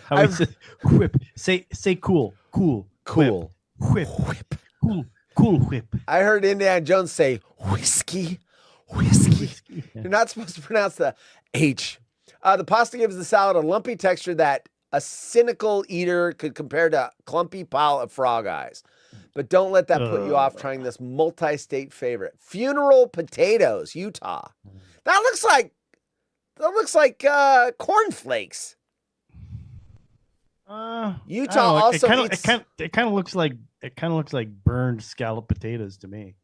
How he says whip. Say cool. Cool. Cool. Whip. Whip. Cool Whip. I heard Indiana Jones say whiskey. You're not supposed to pronounce the H. The pasta gives the salad a lumpy texture that a cynical eater could compare to a clumpy pile of frog eyes. But don't let that put you off trying this multi-state favorite. Funeral potatoes, Utah. That looks like cornflakes. Utah also it kind of looks like burned scalloped potatoes to me.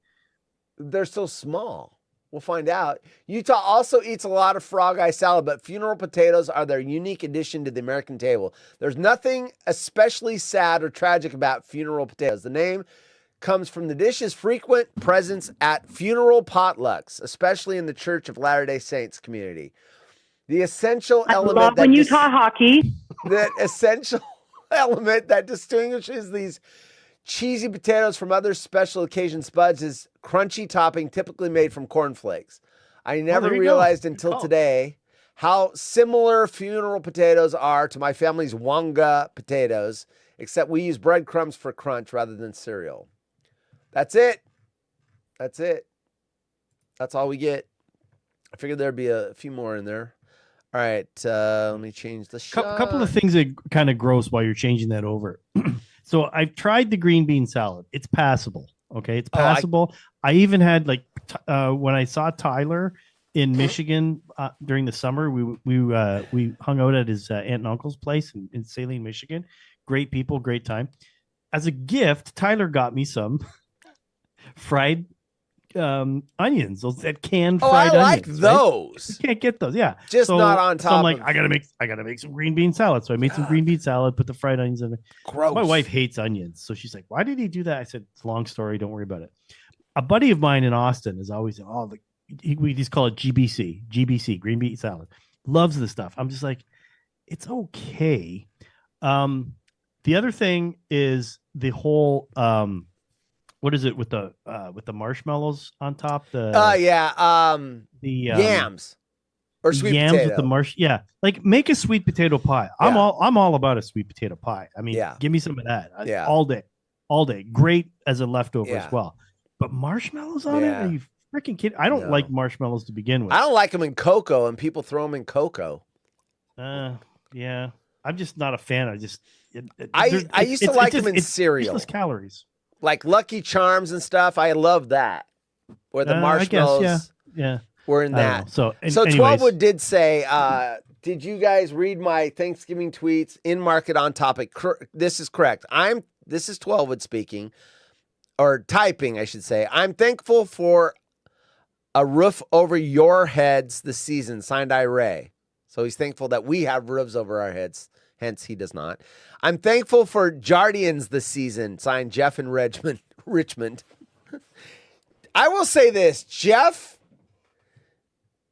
They're so small. We'll find out. Utah also eats a lot of frog eye salad, but funeral potatoes are their unique addition to the American table. There's nothing especially sad or tragic about funeral potatoes. The name comes from the dish's frequent presence at funeral potlucks, especially in the Church of Latter-day Saints community. The essential element when you talk hockey. The essential element that distinguishes these cheesy potatoes from other special occasion spuds is crunchy topping typically made from cornflakes. I never realized until today how similar funeral potatoes are to my family's Wonga potatoes, except we use breadcrumbs for crunch rather than cereal. That's it. That's all we get. I figured there'd be a few more in there. All right, let me change the shot. Couple of things that kind of gross while you're changing that over. So I've tried the green bean salad. It's passable. Okay, it's passable. I even had when I saw Tyler in Michigan during the summer, we hung out at his aunt and uncle's place in Saline, Michigan. Great people, great time. As a gift, Tyler got me some fried onions, that canned fried onions. I like those. Right? You can't get those, yeah. Just not on top. So I'm like, I gotta make some green bean salad. So I made some green bean salad, put the fried onions in it. Gross. My wife hates onions, so she's like, "Why did he do that?" I said, "It's a long story. Don't worry about it." A buddy of mine in Austin is always we just call it GBC, green bean salad. Loves the stuff. I'm just like, it's okay. The other thing is the whole what is it with the marshmallows on top? The yams or sweet yams potato. with the yeah. Like make a sweet potato pie. I'm all about a sweet potato pie. I mean, give me some of that. All day. Great as a leftover as well. But marshmallows on it? Are you freaking kidding? I don't like marshmallows to begin with. I don't like them in cocoa, and people throw them in cocoa. Yeah. I'm just not a fan. I used to like them in cereal. Useless calories. Like Lucky Charms and stuff. I love that. Where the marshmallows were in that. So 12wood did say, did you guys read my Thanksgiving tweets in Market on Topic? This is correct. This is 12wood speaking, or typing, I should say. I'm thankful for a roof over your heads this season, signed Ray. So he's thankful that we have roofs over our heads. Hence, he does not. I'm thankful for Jardians this season, signed Jeff in Richmond. I will say this. Jeff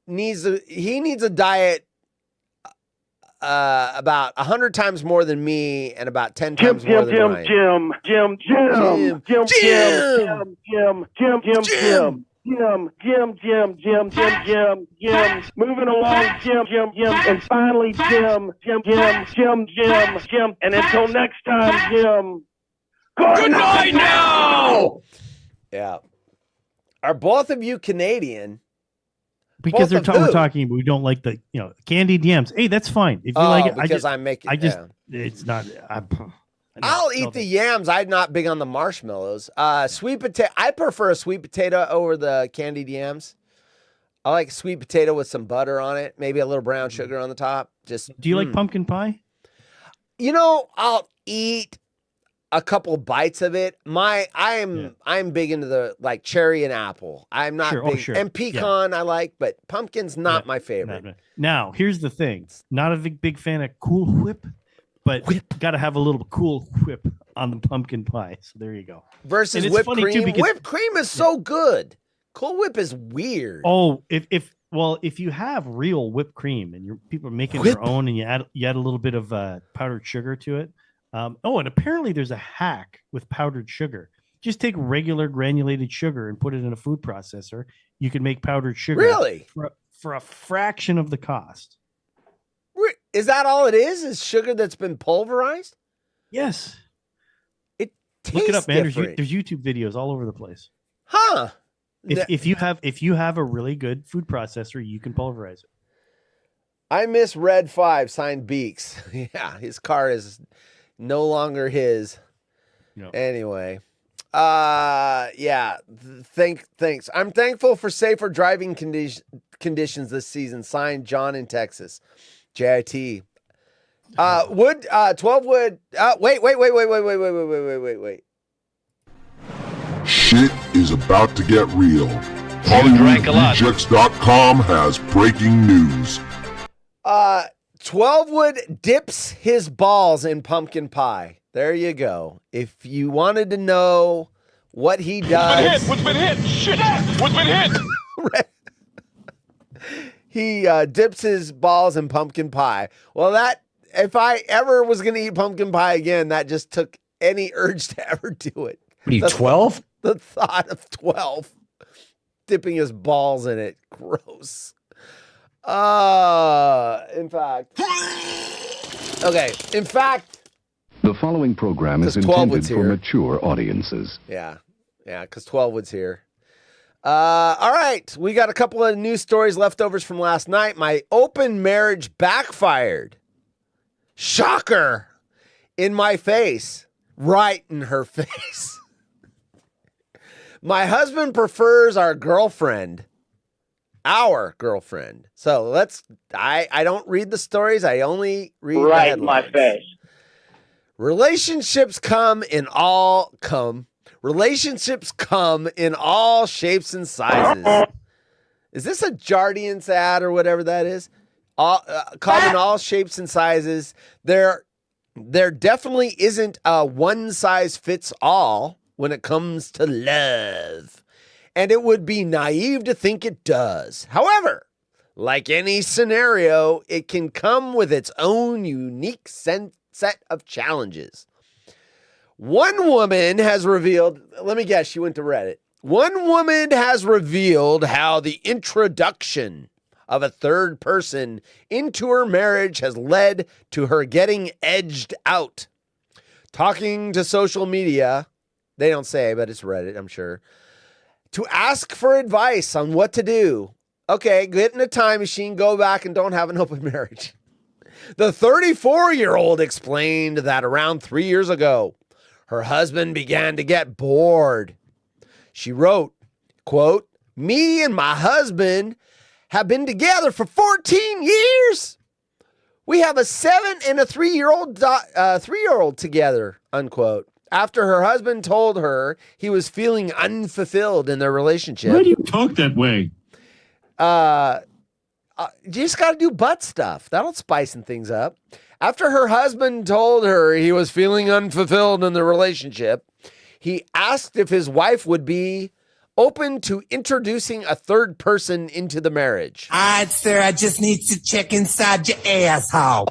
needs a diet about 100 times more than me and about 10 times more than Ryan. Jim. Moving along, Jim. And finally, Jim. And until next time, Jim. Good night now! Yeah. Are both of you Canadian? Because we're talking, we don't like the candied yams. Hey, that's fine if you like it. It's not. I'll eat the yams. I'm not big on the marshmallows. Sweet potato. I prefer a sweet potato over the candied yams. I like sweet potato with some butter on it, maybe a little brown sugar on the top. Just Do you like pumpkin pie? You know, I'll eat a couple bites of it. I'm big into the like cherry and apple. I'm not big and pecan I like, but pumpkin's not my favorite. Now, here's the thing. Not a big fan of Cool Whip, but got to have a little Cool Whip on the pumpkin pie. So there you go. Versus whipped cream. Whipped cream is so good. Cool Whip is weird. Oh, if you have real whipped cream and people are making their own and you add a little bit of powdered sugar to it. And apparently there's a hack with powdered sugar. Just take regular granulated sugar and put it in a food processor. You can make powdered sugar. Really? For a fraction of the cost. Is that all it is? Is sugar that's been pulverized? Yes. It tastes Look it up, man. different. There's YouTube videos all over the place. Huh. If you have a really good food processor, you can pulverize it. I miss Red 5, signed Beaks. Yeah, his car is no longer his. No. Anyway. Yeah. Thanks. I'm thankful for safer driving conditions this season. Signed John in Texas. JIT. 12 wood. Wait. Shit is about to get real. HollywoodRejects.com has breaking news. 12 wood dips his balls in pumpkin pie. There you go. If you wanted to know what he does. What's been hit? Shit! What's been hit? He dips his balls in pumpkin pie. Well, if I ever was going to eat pumpkin pie again, that just took any urge to ever do it. What are you, 12? The thought of 12 dipping his balls in it. Gross. In fact. The following program is intended for mature audiences. Yeah, because 12 Wood's here. All right, we got a couple of news stories leftovers from last night. My open marriage backfired. Shocker. In my face. Right in her face. My husband prefers our girlfriend. Our girlfriend. So I don't read the stories. I only read the headlines. Right in my face. Relationships come in all shapes and sizes. Is this a Jardiance ad or whatever that is? Come in all shapes and sizes. There definitely isn't a one size fits all when it comes to love. And it would be naive to think it does. However, like any scenario, it can come with its own unique set of challenges. One woman has revealed, let me guess, she went to Reddit. One woman has revealed how the introduction of a third person into her marriage has led to her getting edged out. Talking to social media, they don't say, but it's Reddit, I'm sure, to ask for advice on what to do. Okay, get in a time machine, go back and don't have an open marriage. The 34-year-old explained that around 3 years ago, her husband began to get bored. She wrote, quote, "Me and my husband have been together for 14 years. We have a 7 and a 3-year-old together," unquote. After her husband told her he was feeling unfulfilled in their relationship. Why do you talk that way? You just got to do butt stuff. That'll spicing things up. After her husband told her he was feeling unfulfilled in the relationship, he asked if his wife would be open to introducing a third person into the marriage. All right, sir, I just need to check inside your asshole.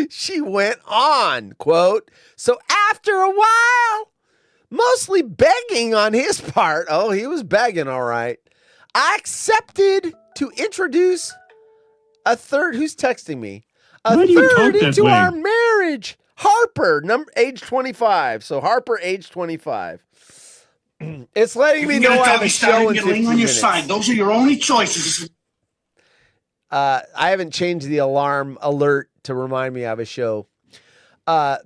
She went on, quote, "So after a while, mostly begging on his part," oh, he was begging, all right, "I accepted to introduce a third," who's texting me? "A third into our marriage. Harper, age 25. So Harper, age 25. It's letting me know I have a show in 15 on your minutes. side. Those are your only choices. I haven't changed the alarm alert to remind me I have a show. Now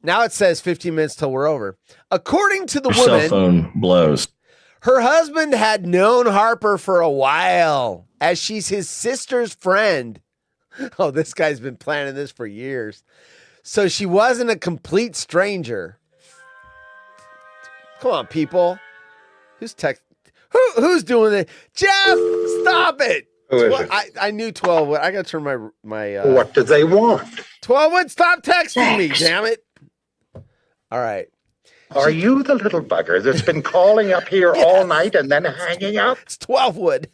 it says 15 minutes till we're over. According to the woman, cell phone blows. Her husband had known Harper for a while, as she's his sister's friend. Oh, this guy's been planning this for years. So she wasn't a complete stranger. Come on, people. Who's Who's doing it? Jeff, stop it. Who is it? I knew 12 would. I got to turn my What do they want? 12 would stop texting me, damn it. All right. Are you the little bugger that's been calling up here all night and then hanging up? It's 12 wood.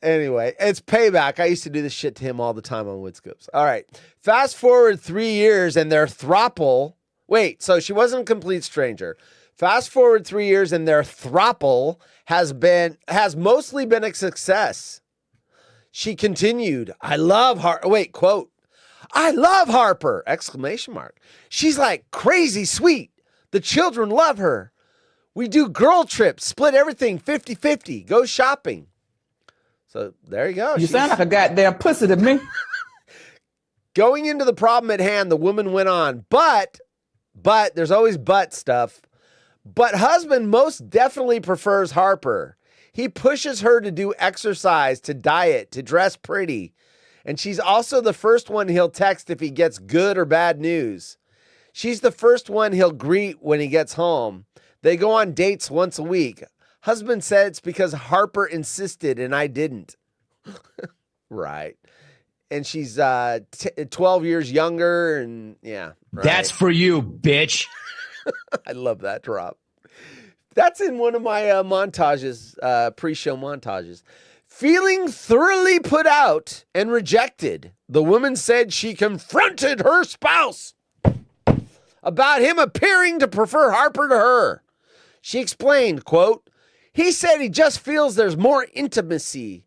Anyway, it's payback. I used to do this shit to him all the time on Wood Scoops. All right. Fast forward 3 years and their throuple. Wait, so she wasn't a complete stranger. Fast forward 3 years and their throuple has mostly been a success. She continued, I love Harper. Wait, quote. I love Harper! Exclamation mark. She's like crazy sweet. The children love her. We do girl trips, split everything 50-50, go shopping. So there you go. You sound like a goddamn pussy to me. Going into the problem at hand, the woman went on, but there's always but stuff. But husband most definitely prefers Harper. He pushes her to do exercise, to diet, to dress pretty. And she's also the first one he'll text if he gets good or bad news. She's the first one he'll greet when he gets home. They go on dates once a week. Husband said it's because Harper insisted and I didn't. Right. And she's 12 years younger and yeah. Right. That's for you, bitch. I love that drop. That's in one of my montages, pre-show montages. Feeling thoroughly put out and rejected, the woman said she confronted her spouse about him appearing to prefer Harper to her. She explained, quote, he said he just feels there's more intimacy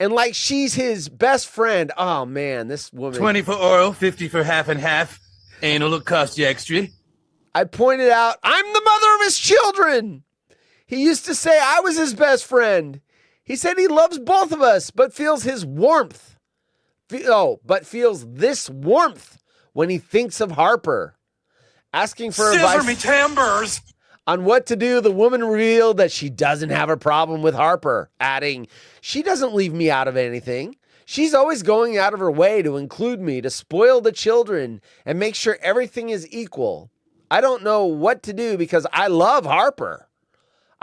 and like she's his best friend. Oh, man, this woman. 20 for oral, 50 for half and half. Anal will cost you extra. I pointed out, I'm the mother of his children. He used to say I was his best friend. He said he loves both of us, but feels his warmth. But feels this warmth when he thinks of Harper. Asking for advice me timbers. On what to do, the woman revealed that she doesn't have a problem with Harper, adding, she doesn't leave me out of anything. She's always going out of her way to include me, to spoil the children, and make sure everything is equal. I don't know what to do because I love Harper.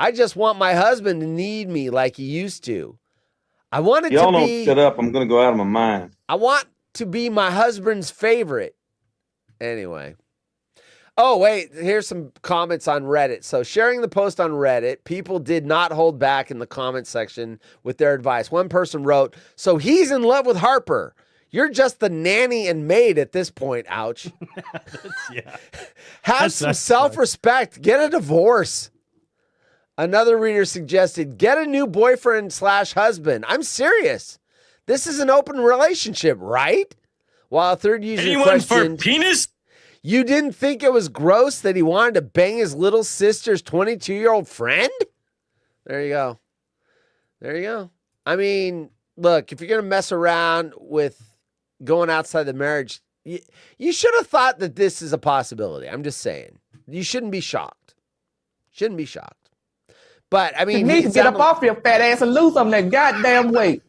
I just want my husband to need me like he used to. I want it Y'all to don't be. shut up. I'm going to go out of my mind. I want to be my husband's favorite. Anyway. Oh, wait. Here's some comments on Reddit. So sharing the post on Reddit, people did not hold back in the comment section with their advice. One person wrote, so he's in love with Harper. You're just the nanny and maid at this point. Ouch. Yeah. Have some self-respect. Get a divorce. Another reader suggested, get a new boyfriend/husband. I'm serious. This is an open relationship, right? While a third user Anyone questioned, for penis? You didn't think it was gross that he wanted to bang his little sister's 22-year-old friend? There you go. There you go. I mean, look, if you're going to mess around with going outside the marriage, you should have thought that this is a possibility. I'm just saying. You shouldn't be shocked. Shouldn't be shocked. But, I mean... You need to get up off your fat ass and lose some of that goddamn weight.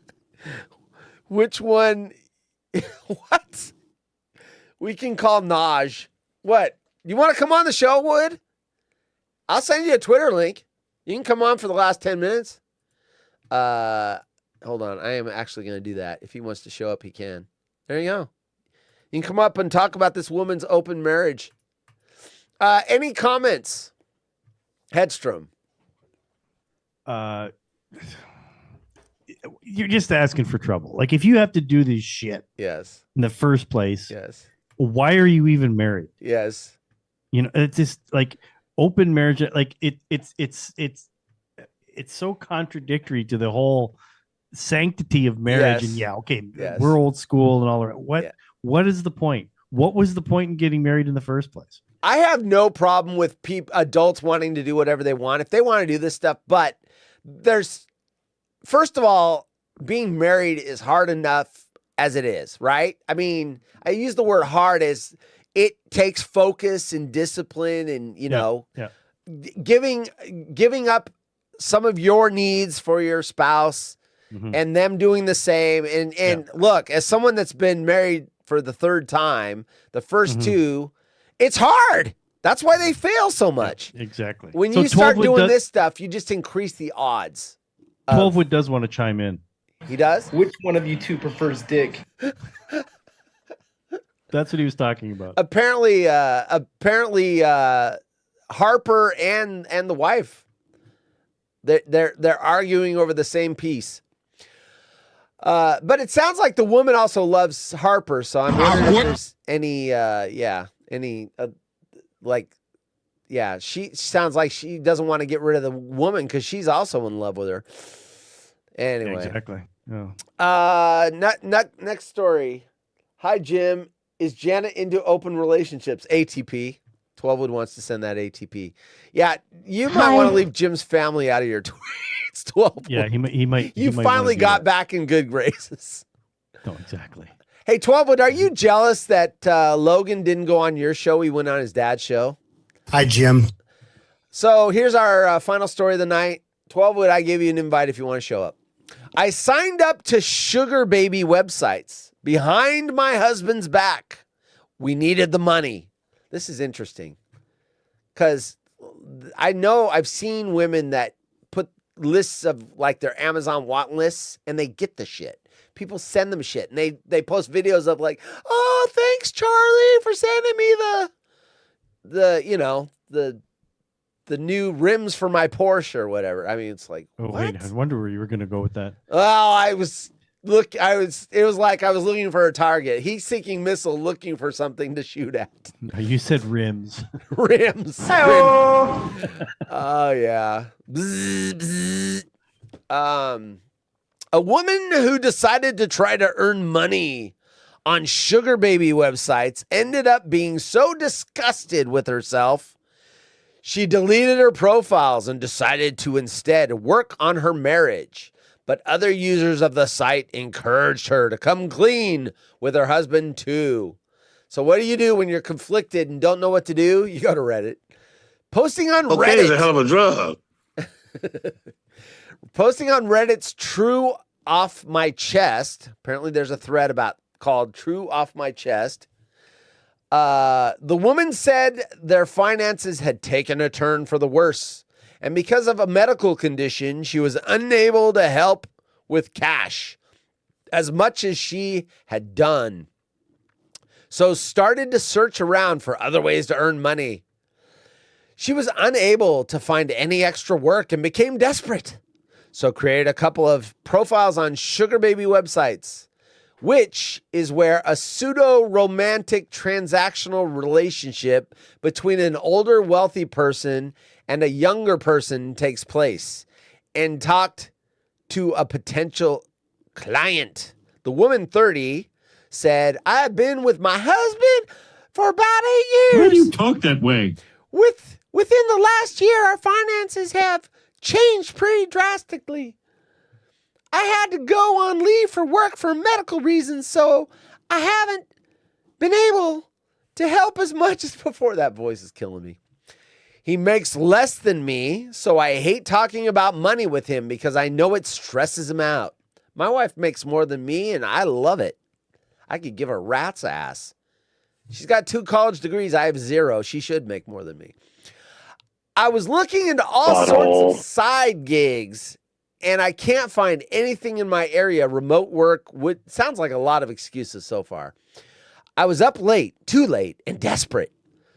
Which one? What? We can call Naj. What? You want to come on the show, Wood? I'll send you a Twitter link. You can come on for the last 10 minutes. Hold on. I am actually going to do that. If he wants to show up, he can. There you go. You can come up and talk about this woman's open marriage. Any comments? Hedstrom. You're just asking for trouble. Like, if you have to do this shit yes in the first place, yes, why are you even married? Yes. You know, it's just like open marriage, like it's so contradictory to the whole sanctity of marriage. Yes. And yeah, okay, Yes. we're old school and all that. Yeah. What is the point? What was the point in getting married in the first place? I have no problem with adults wanting to do whatever they want if they want to do this stuff. But first of all, being married is hard enough as it is, right? I mean, I use the word hard as it takes focus and discipline and, giving up some of your needs for your spouse and them doing the same. And look, as someone that's been married for the third time, the first two, it's hard. That's why they fail so much. Exactly. When you start doing this stuff, you just increase the odds. 12wood does want to chime in. He does? Which one of you two prefers dick? That's what he was talking about. Apparently, Harper and the wife, they're arguing over the same piece. But it sounds like the woman also loves Harper, so I'm wondering if there's she sounds like she doesn't want to get rid of the woman because she's also in love with her. Anyway, exactly. Yeah. Next story. Hi, Jim. Is Janet into open relationships? ATP. 12wood wants to send that ATP. Yeah, you might want to leave Jim's family out of your tweets. 12wood. Yeah, he might. You finally got back in good graces. No, exactly. Hey, 12wood, are you jealous that Logan didn't go on your show? He went on his dad's show. Hi, Jim. So here's our final story of the night. 12wood, I gave you an invite if you want to show up. I signed up to sugar baby websites behind my husband's back. We needed the money. This is interesting because I know I've seen women that put lists of like their Amazon want lists and they get the shit. People send them shit and they post videos of like, oh, thanks, Charlie, for sending me the new rims for my Porsche or whatever. I mean, it's like, oh, wait, I wonder where you were going to go with that. Oh, it was like I was looking for a target. Heat seeking missile looking for something to shoot at. You said rims. Rims. Oh yeah. Bzz, bzz. A woman who decided to try to earn money on sugar baby websites ended up being so disgusted with herself, she deleted her profiles and decided to instead work on her marriage. But other users of the site encouraged her to come clean with her husband too. So what do you do when you're conflicted and don't know what to do? You go to Reddit. Posting on Reddit is a hell of a drug. Posting on Reddit's True Off My Chest. Apparently there's a thread called True Off My Chest. The woman said their finances had taken a turn for the worse. And because of a medical condition, she was unable to help with cash as much as she had done. So started to search around for other ways to earn money. She was unable to find any extra work and became desperate. So created a couple of profiles on sugar baby websites, which is where a pseudo-romantic transactional relationship between an older wealthy person and a younger person takes place, and talked to a potential client. The woman, 30, said, I've been with my husband for about 8 years. Why do you talk that way? Within the last year, our finances have changed pretty drastically. I had to go on leave for work for medical reasons, so I haven't been able to help as much as before. That voice is killing me. He makes less than me, so I hate talking about money with him because I know it stresses him out. My wife makes more than me, and I love it. I could give her a rat's ass. She's got 2 college degrees. I have 0. She should make more than me. I was looking into all sorts of side gigs, and I can't find anything in my area. Remote work sounds like a lot of excuses so far. I was up late, too late, and desperate.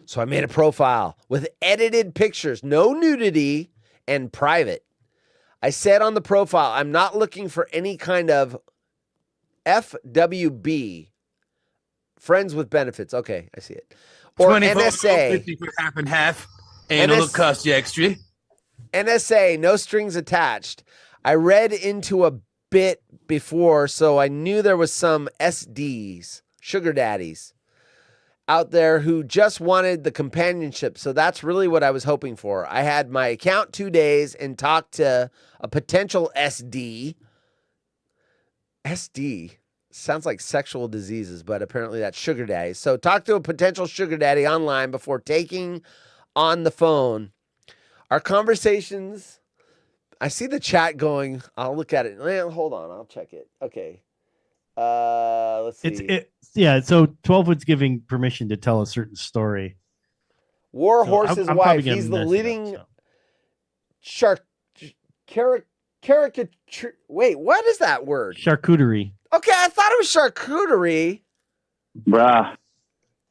So I made a profile with edited pictures, no nudity, and private. I said on the profile, I'm not looking for any kind of FWB, friends with benefits. Okay, I see it. Or NSA. 50 for half and half. And it'll cost you extra. NSA, no strings attached. I read into a bit before, so I knew there was some SDs, sugar daddies, out there who just wanted the companionship. So that's really what I was hoping for. I had my account 2 days and talked to a potential SD. SD sounds like sexual diseases, but apparently that's sugar daddy. So talk to a potential sugar daddy online before taking on the phone Our conversations. I see the chat going. I'll look at it. Hold on. I'll check it. Okay. Let's see. So 12wood's giving permission to tell a certain story. Warhorse's wife. He's the leading caricature. Wait, what is that word? Charcuterie. Okay, I thought it was charcuterie. Bruh.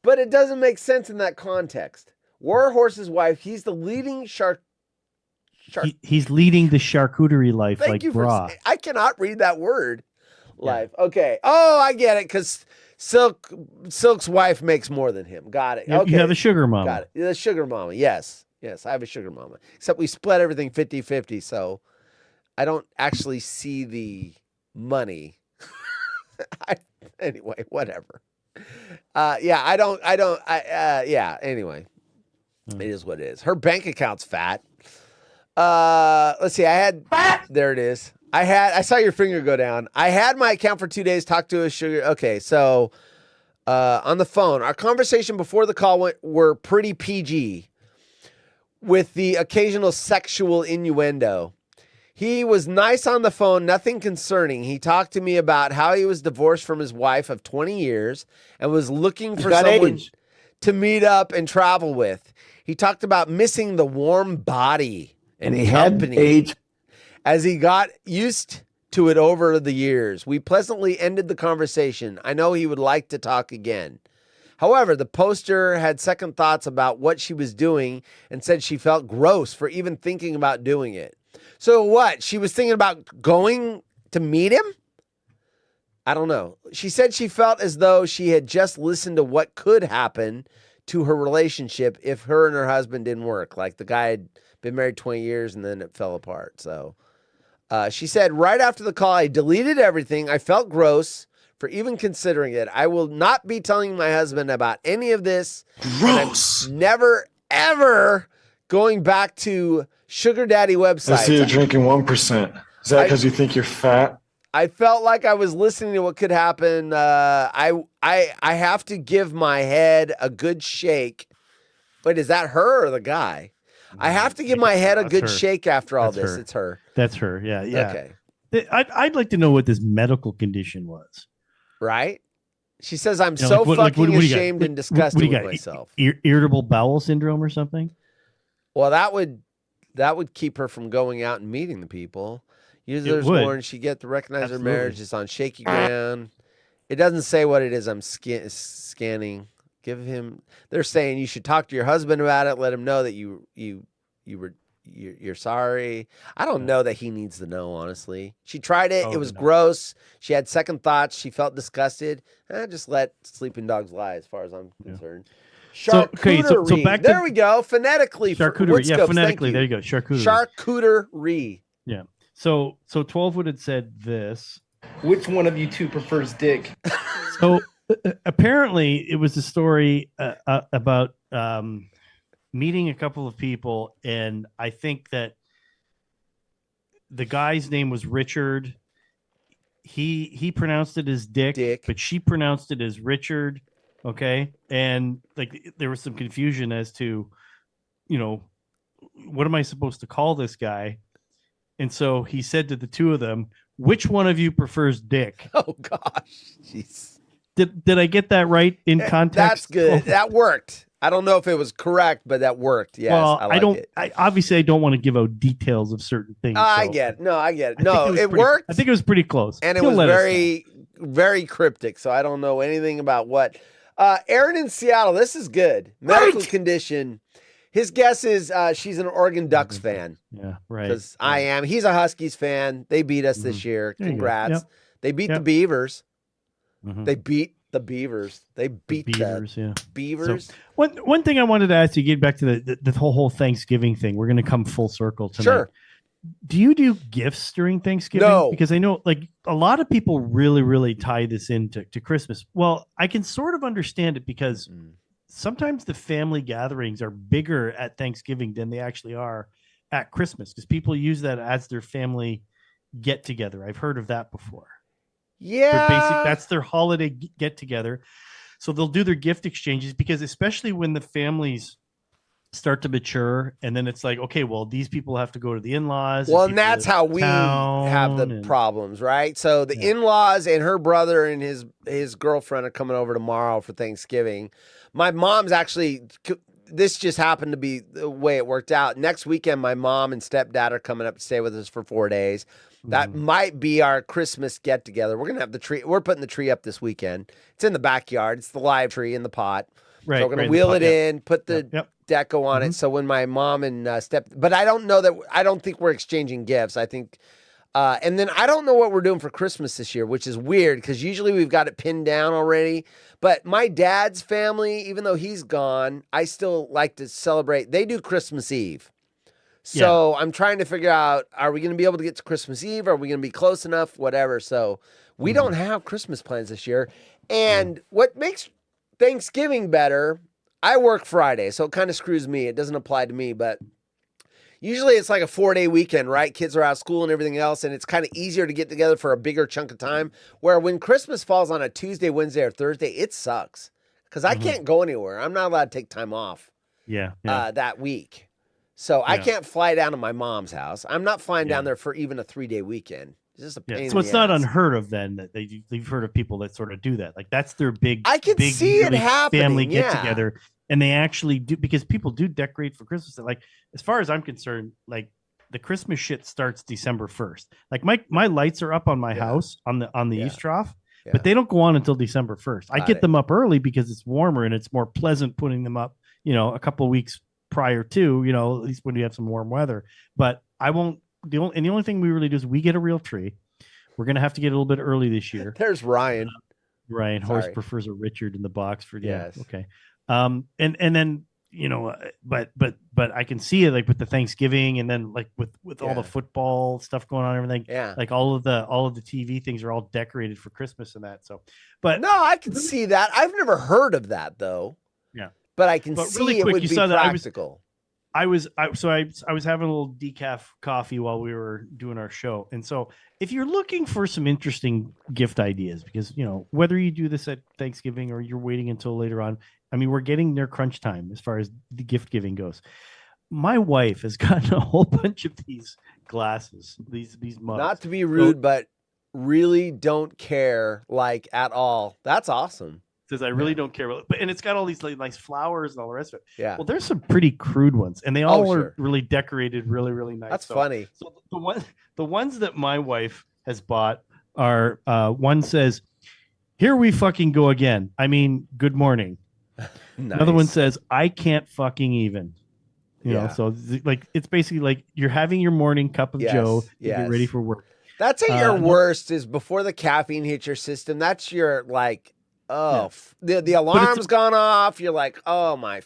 But it doesn't make sense in that context. Warhorse's wife. He's the leading He's leading the charcuterie life. Thank you I cannot read that word. Life. Yeah. Okay. Oh, I get it. Because Silk's wife makes more than him. Got it. Okay. You have a sugar mama. Got it. The sugar mama. Yes. Yes, I have a sugar mama. Except we split everything 50-50, so I don't actually see the money. Anyway, whatever. Anyway. It is what it is. Her bank account's fat. Let's see. There it is. I saw your finger go down. I had my account for 2 days, talked to a sugar. Okay. So, on the phone, our conversation before the call were pretty PG with the occasional sexual innuendo. He was nice on the phone, nothing concerning. He talked to me about how he was divorced from his wife of 20 years and was looking for someone to meet up and travel with. He talked about missing the warm body and company as he got used to it over the years. We pleasantly ended the conversation. I know he would like to talk again. However, the poster had second thoughts about what she was doing and said she felt gross for even thinking about doing it. So what? She was thinking about going to meet him? I don't know. She said she felt as though she had just listened to what could happen to her relationship if her and her husband didn't work. Like the guy had been married 20 years and then it fell apart. So she said, right after the call, I deleted everything. I felt gross for even considering it. I will not be telling my husband about any of this. Gross. Never, ever going back to sugar daddy websites. I see you're drinking 1%. Is that because you think you're fat? I felt like I was listening to what could happen. I have to give my head a good shake. Wait, is that her or the guy? I have to give my head a good shake after all this. It's her. That's her. Yeah. Okay. I'd like to know what this medical condition was. Right? She says, I'm so fucking ashamed and disgusted with myself. Irritable bowel syndrome or something? Well, that would keep her from going out and meeting the people. Usually there's more, and she get to recognize her marriage is on shaky ground. It doesn't say what it is. I'm scanning. Give him. They're saying you should talk to your husband about it. Let him know that you're sorry. I don't know that he needs to know. Honestly, she tried it. It was gross. She had second thoughts. She felt disgusted. Just let sleeping dogs lie, as far as I'm concerned. Charcuterie. So back to, there we go. Phonetically. Charcuterie. Yeah, phonetically. There you go. Charcuterie. Charcuterie. Yeah. So 12wood had said this. Which one of you two prefers dick? So apparently it was a story about meeting a couple of people, and I think that the guy's name was Richard. He pronounced it as Dick, but she pronounced it as Richard. Okay, and like there was some confusion as to, what am I supposed to call this guy? And so he said to the two of them, "Which one of you prefers Dick?" Oh gosh, jeez. Did I get that right in context? That's good. That worked. I don't know if it was correct, but that worked. Yes, well, I like it. Obviously, I don't want to give out details of certain things. I get it. No, I get it. No, it worked. I think it was pretty close. And it was very, very cryptic. So I don't know anything about what. Aaron in Seattle, this is good. Medical condition. His guess is she's an Oregon Ducks fan. Yeah, right. Because I am. He's a Huskies fan. They beat us this year. Congrats. Yep. They beat the Beavers. Mm-hmm. They beat the Beavers. They beat the Beavers. Beavers. So, one thing I wanted to ask you, get back to the whole Thanksgiving thing. We're going to come full circle tonight. Sure. Do you do gifts during Thanksgiving? No. Because I know like a lot of people really, really tie this into Christmas. Well, I can sort of understand it because sometimes the family gatherings are bigger at Thanksgiving than they actually are at Christmas because people use that as their family get together. I've heard of that before. Yeah. That's their holiday get together. So they'll do their gift exchanges because especially when the families start to mature, and then it's like, okay, well, these people have to go to the in-laws. Well, and that's how we have the problems, right? So the in-laws and her brother and his girlfriend are coming over tomorrow for Thanksgiving. My mom's actually, this just happened to be the way it worked out. Next weekend, my mom and stepdad are coming up to stay with us for 4 days. That might be our Christmas get together. We're going to have the tree. We're putting the tree up this weekend. It's in the backyard. It's the live tree in the pot. Right. So we're going to wheel it in, put the deco on it. So when my mom and but I don't think we're exchanging gifts. I think, and then I don't know what we're doing for Christmas this year, which is weird because usually we've got it pinned down already. But my dad's family, even though he's gone, I still like to celebrate. They do Christmas Eve. So I'm trying to figure out, are we going to be able to get to Christmas Eve? Are we going to be close enough? Whatever. So we don't have Christmas plans this year. And what makes Thanksgiving better, I work Friday, so it kind of screws me. It doesn't apply to me, but usually it's like a 4-day weekend, right? Kids are out of school and everything else, and it's kind of easier to get together for a bigger chunk of time. Where when Christmas falls on a Tuesday, Wednesday, or Thursday, it sucks because I can't go anywhere. I'm not allowed to take time off that week. So I can't fly down to my mom's house. I'm not flying down there for even a 3-day weekend. It's just a pain. So it's not unheard of then that they've heard of people that sort of do that. Like that's their big. I can see it happening. Family get together, and they actually do because people do decorate for Christmas. Like as far as I'm concerned, like the Christmas shit starts December 1st. Like my lights are up on my house on the East Trough, but they don't go on until December 1st. I get them up early because it's warmer and it's more pleasant putting them up. A couple of weeks prior to, at least when you have some warm weather. But I won't. The only thing we really do is we get a real tree. We're gonna have to get a little bit early this year. There's Ryan. Ryan Horse prefers a Richard in the box for okay. And then but I can see it like with the Thanksgiving and then like with all the football stuff going on and everything. Yeah. Like all of the TV things are all decorated for Christmas and that. So, but no, I can see that. I've never heard of that though. Yeah. But I can see really it quick, would you be saw that practical. I was having a little decaf coffee while we were doing our show. And so if you're looking for some interesting gift ideas, because, whether you do this at Thanksgiving or you're waiting until later on, I mean, we're getting near crunch time as far as the gift giving goes. My wife has gotten a whole bunch of these glasses, these mugs. Not to be rude, but really don't care like at all. That's awesome. Says I really don't care about it. And it's got all these like nice flowers and all the rest of it. Yeah. Well, there's some pretty crude ones, and they all are really decorated, really, really nice. That's funny. So the ones that my wife has bought are one says, "Here we fucking go again." I mean, good morning. Nice. Another one says, "I can't fucking even." You know, so like it's basically like you're having your morning cup of Joe to get ready for work. That's at your worst is before the caffeine hits your system. That's your like. Oh, the alarm's gone off. You're like, oh my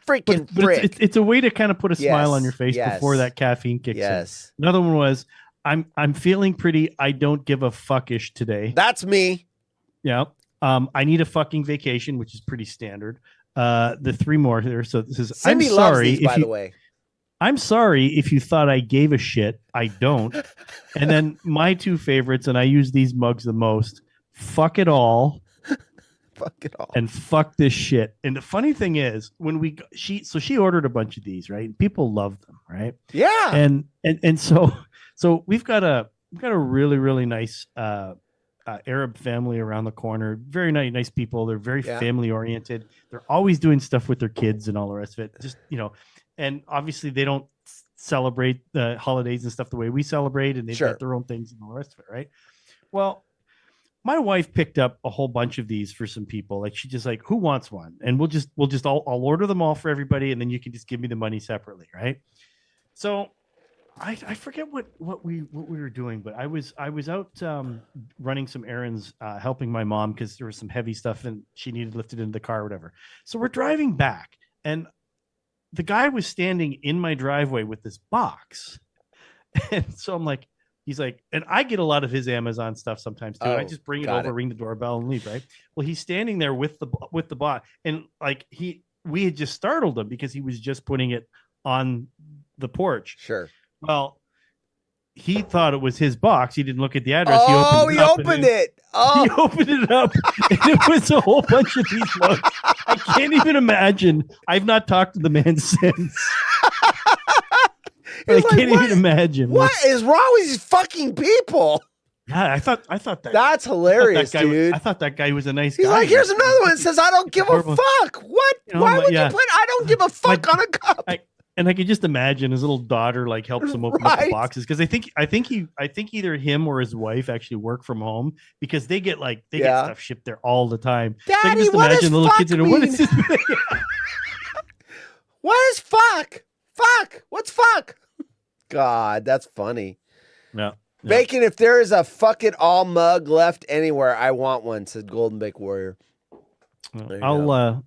freaking frick. It's a way to kind of put a smile on your face before that caffeine kicks in. Another one was, I'm feeling pretty I don't give a fuckish today. That's me. Yeah. I need a fucking vacation, which is pretty standard. The three more there. So this is Cindy I'm sorry loves these, by the way. I'm sorry if you thought I gave a shit. I don't. And then my two favorites, and I use these mugs the most. Fuck it all. Fuck it all. And fuck this shit. And the funny thing is, when she ordered a bunch of these, right? People love them, right? Yeah. And so we've got a really, really nice Arab family around the corner. Very nice people. They're very family oriented. They're always doing stuff with their kids and all the rest of it. Just, and obviously they don't celebrate the holidays and stuff the way we celebrate, and they've got their own things and all the rest of it, right? Well, my wife picked up a whole bunch of these for some people. Like she just like, who wants one? And I'll order them all for everybody, and then you can just give me the money separately, right? So I forget what we were doing, but I was out running some errands, helping my mom because there was some heavy stuff and she needed lifted into the car or whatever. So we're driving back, and the guy was standing in my driveway with this box, and so I'm like. He's like, and I get a lot of his Amazon stuff sometimes too. I just bring it over, ring the doorbell, and leave. Right. Well, he's standing there with the box, and like we had just startled him because he was just putting it on the porch. Sure. Well, he thought it was his box. He didn't look at the address. He opened it. He opened it up, and it was a whole bunch of these mugs. I can't even imagine. I've not talked to the man since. I can't even imagine. What is wrong with these fucking people? Yeah, I thought that. That's hilarious, dude. I thought that guy was a nice He's guy. like, here's another one that says, I don't give a fuck. What? Why would you put I don't give a fuck on a cup? And I could just imagine his little daughter like helps him open up the boxes because I think either him or his wife actually work from home because they get stuff shipped there all the time. Daddy, so I can just what imagine does little fuck kids in there. mean? What is this? What is fuck? Fuck. What's fuck? God, that's funny. No. Bacon, if there is a fuck it all mug left anywhere, I want one, said Golden Bake Warrior. I'll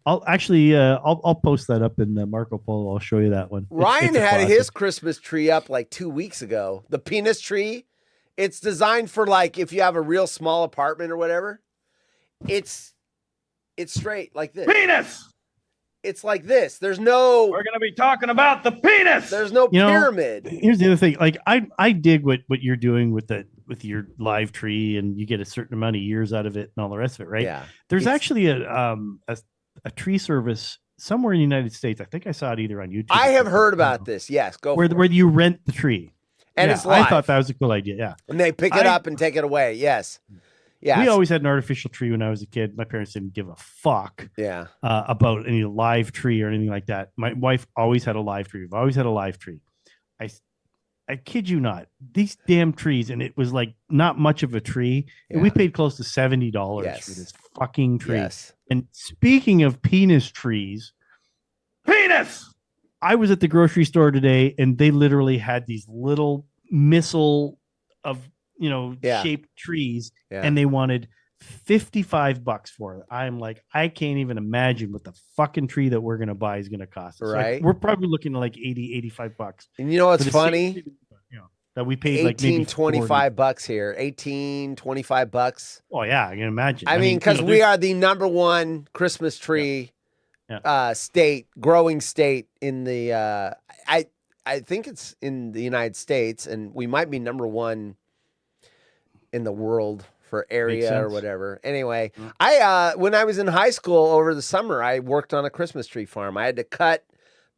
post that up in Marco Polo. I'll show you that one. Ryan it's a had classic. his Christmas tree up like 2 weeks ago. The penis tree. It's designed for like if you have a real small apartment or whatever. It's straight like this. Penis! It's like this. There's no. We're gonna be talking about the penis. There's no pyramid. Here's the other thing. Like I dig what you're doing with your live tree, and you get a certain amount of years out of it, and all the rest of it, right? Yeah. There's actually a tree service somewhere in the United States. I think I saw it either on YouTube. I have heard about this. Yes, go. Where you rent the tree, and it's live. I thought that was a cool idea. Yeah, and they pick it up and take it away. Yes. Yeah, we always had an artificial tree when I was a kid. My parents didn't give a fuck about any live tree or anything like that. My wife always had a live tree. We've always had a live tree. I kid you not. These damn trees, and it was like not much of a tree. And we paid close to $70 for this fucking tree. Yes. And speaking of penis trees, penis! I was at the grocery store today, and they literally had these little missile of shaped trees, and they wanted $55 for it. I'm like, I can't even imagine what the fucking tree that we're gonna buy is gonna cost us. Right. Like, we're probably looking at like $80-$85. And you know what's funny? That we paid 18, like maybe $25 here. $25. Oh yeah, I can imagine. I mean, because we are the number one Christmas tree growing state in the I think it's in the United States, and we might be number one in the world for area or whatever. Anyway, I when I was in high school over the summer, I worked on a Christmas tree farm. I had to cut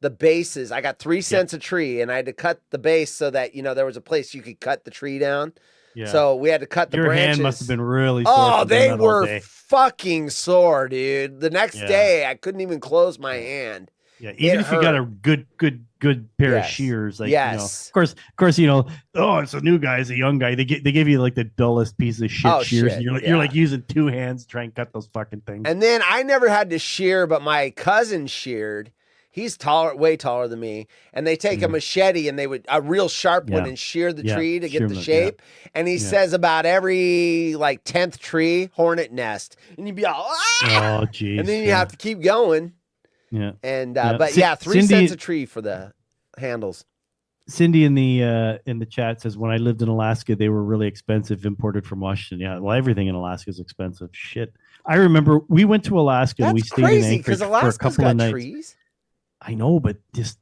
the bases. I got 3 cents a tree, and I had to cut the base so that there was a place you could cut the tree down. Yeah. So we had to cut the branches. Your hand must have been really sore. Oh, they were fucking sore, dude. The next day, I couldn't even close my hand. Yeah, even if you got a good pair of shears, like of course, oh, it's a new guy, it's a young guy. They give you like the dullest piece of shit shears. And you're like using 2 hands to try and cut those fucking things. And then I never had to shear, but my cousin sheared. He's way taller than me, and they take a machete and they would a real sharp one and shear the tree to get the shape. And he says about every like 10th tree, hornet nest, and you'd be all oh geez, and then you have to keep going. Yeah. And but 3 cents a tree for the handles. Cindy in the chat says, when I lived in Alaska, they were really expensive, imported from Washington. Yeah, well, everything in Alaska is expensive. Shit. I remember we went to Alaska and we stayed in Anchorage for a couple of nights. Trees. I know, but just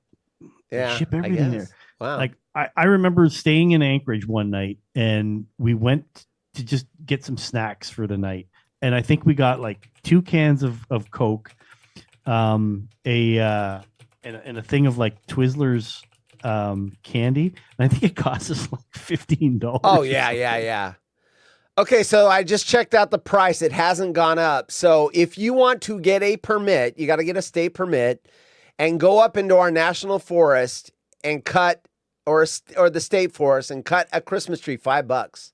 ship everything there. Wow. Like I remember staying in Anchorage one night, and we went to just get some snacks for the night. And I think we got like 2 cans of Coke, and a thing of like Twizzlers candy. And I think it cost us like $15. Oh yeah. Okay, so I just checked out the price. It hasn't gone up. So if you want to get a permit, you got to get a state permit and go up into our national forest and cut, or the state forest and cut a Christmas tree, $5.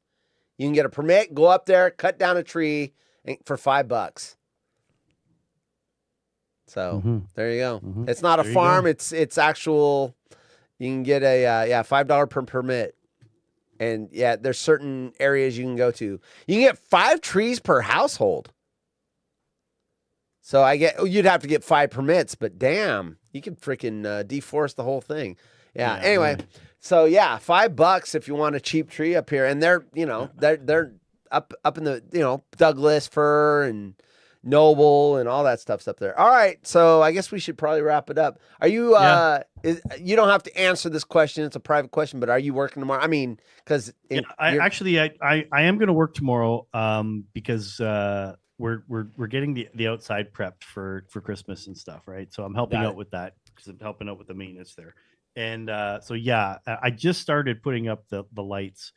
You can get a permit, go up there, cut down a tree for $5. So there you go. It's not a farm. It's actual. You can get a $5 per permit, and there's certain areas you can go to. You can get 5 trees per household. So you'd have to get 5 permits, but damn, you can freaking deforest the whole thing. Yeah. Anyway, so $5 if you want a cheap tree up here, and they're they're up in the Douglas fir and Noble and all that stuff's up there. All right, so I guess we should probably wrap it up. Are you? You don't have to answer this question; it's a private question. But are you working tomorrow? I mean, because I am going to work tomorrow because we're getting the outside prepped for Christmas and stuff, right? So I'm helping out with that because I'm helping out with the maintenance there. And so yeah, I just started putting up the lights.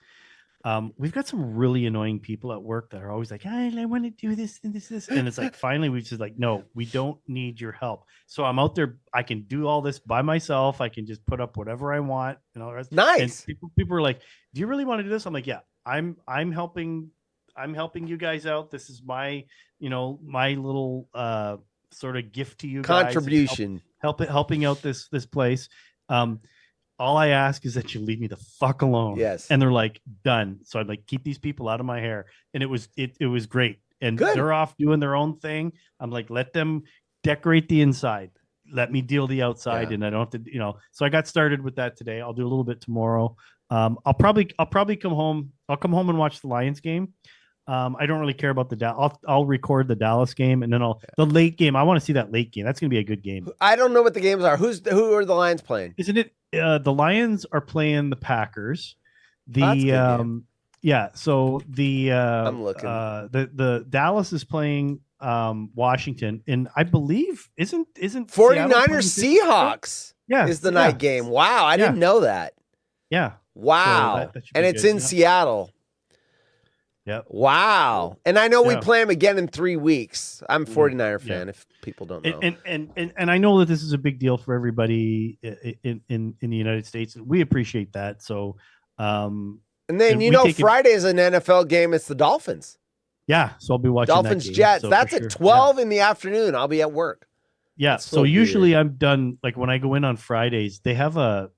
We've got some really annoying people at work that are always like, I want to do this and this, and it's like finally we just like, no, we don't need your help. So I'm out there. I can do all this by myself. I can just put up whatever I want and all the rest. Nice. And people are like, do you really want to do this? I'm like, yeah, I'm helping you guys out. This is my my little sort of gift to you guys. Contribution. Helping out this place. All I ask is that you leave me the fuck alone. Yes. And they're like, done. So I'd like keep these people out of my hair. And it was great. And they're off doing their own thing. I'm like, let them decorate the inside. Let me deal the outside. And I don't have to, so I got started with that today. I'll do a little bit tomorrow. I'll probably come home. I'll come home and watch the Lions game. I don't really care about I'll record the Dallas game, and then the late game. I want to see that late game. That's going to be a good game. I don't know what the games are. Who are the Lions playing? Isn't it? The Lions are playing the Packers. Yeah. So I'm looking. The Dallas is playing Washington, and I believe isn't 49ers Seahawks? Yeah, is the night game. Wow, I didn't know that. Yeah. Wow, so and it's in Seattle. Yep. Wow. And I know we play them again in 3 weeks. I'm a 49er fan if people don't know. And I know that this is a big deal for everybody in the United States. We appreciate that. So and then Friday is an NFL game. It's the Dolphins. Yeah. So I'll be watching Dolphins that game, Jets. so That's at 12 in the afternoon. I'll be at work. Yeah. That's so usually I'm done. Like when I go in on Fridays, they have a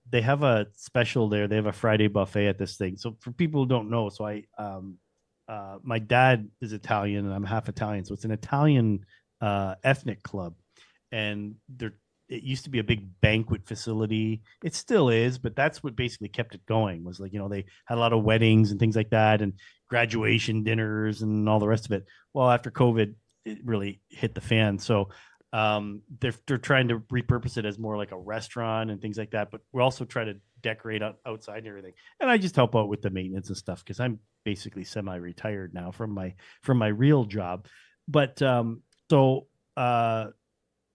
special there. They have a Friday buffet at this thing. So for people who don't know, so my dad is Italian and I'm half Italian. So it's an Italian ethnic club. And it used to be a big banquet facility. It still is, but that's what basically kept it going was like, they had a lot of weddings and things like that and graduation dinners and all the rest of it. Well, after COVID, it really hit the fan. So they're trying to repurpose it as more like a restaurant and things like that. But we're also trying to decorate outside and everything. And I just help out with the maintenance and stuff because I'm basically semi-retired now from my real job. But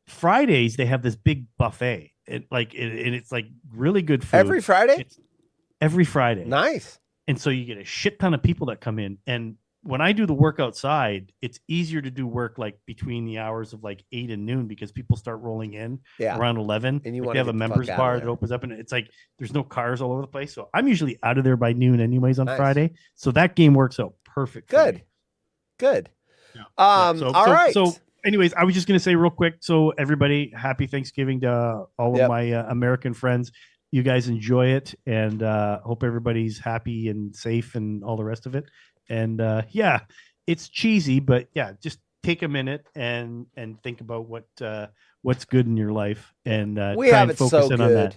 Fridays they have this big buffet. It's like really good food. Every Friday? Every Friday. Nice. And so you get a shit ton of people that come in. And when I do the work outside, it's easier to do work like between the hours of like 8 and noon because people start rolling in around 11. And you they have a members bar that opens up and it's like there's no cars all over the place. So I'm usually out of there by noon anyways on Friday. So that game works out perfect. Good. Yeah. All right. So anyways, I was just going to say real quick. So everybody, happy Thanksgiving to all of my American friends. You guys enjoy it and hope everybody's happy and safe and all the rest of it. And it's cheesy, but just take a minute and think about what's good in your life and we try have and it focus so in good. on that.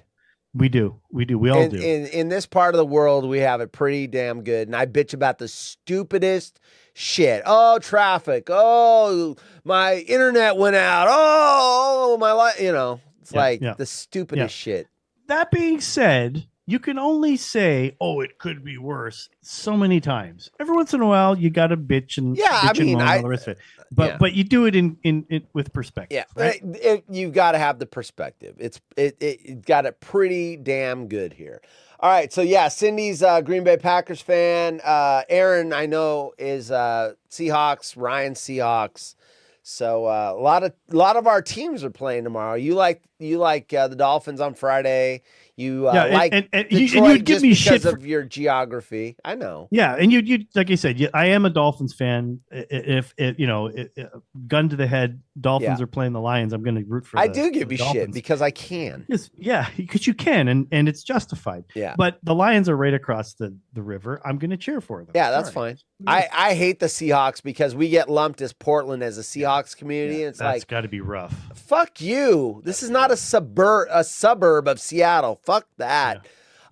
We do. We all do. In this part of the world, we have it pretty damn good. And I bitch about the stupidest shit. Oh, traffic. Oh, my internet went out. Oh, my life. It's the stupidest shit. That being said, you can only say, "Oh, it could be worse," so many times. Every once in a while, you got to bitch and moan and all the rest of it. But you do it in with perspective. Yeah, right? You've got to have the perspective. It got it pretty damn good here. All right, so Cindy's Green Bay Packers fan. Aaron, I know, is Seahawks. Ryan Seahawks. So a lot of our teams are playing tomorrow. You like the Dolphins on Friday. You like Detroit give me shit because of your geography. I know. Yeah, and you like I said, I am a Dolphins fan. If gun to the head, Dolphins are playing the Lions, I'm going to root for. I do give you shit because I can. Yeah, because you can, and it's justified. Yeah, but the Lions are right across the river. I'm going to cheer for them. Yeah, that's fine. I hate the Seahawks because we get lumped as Portland as a Seahawks community. And it's that's got to be rough. Fuck you. This is not a suburb of Seattle. Fuck that.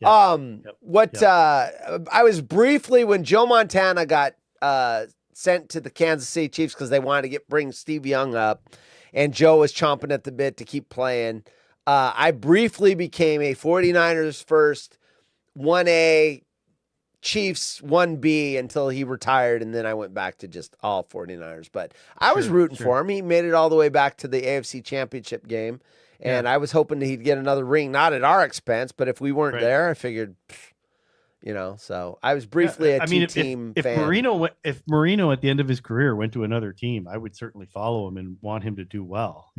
I was briefly when Joe Montana got sent to the Kansas City Chiefs because they wanted to bring Steve Young up, and Joe was chomping at the bit to keep playing. I briefly became a 49ers first 1A Chiefs 1B until he retired, and then I went back to just all 49ers. But I was rooting for him. He made it all the way back to the AFC Championship game, and I was hoping that he'd get another ring, not at our expense, but if we weren't there, I figured, so I was briefly a two-team fan. If Marino at the end of his career went to another team, I would certainly follow him and want him to do well,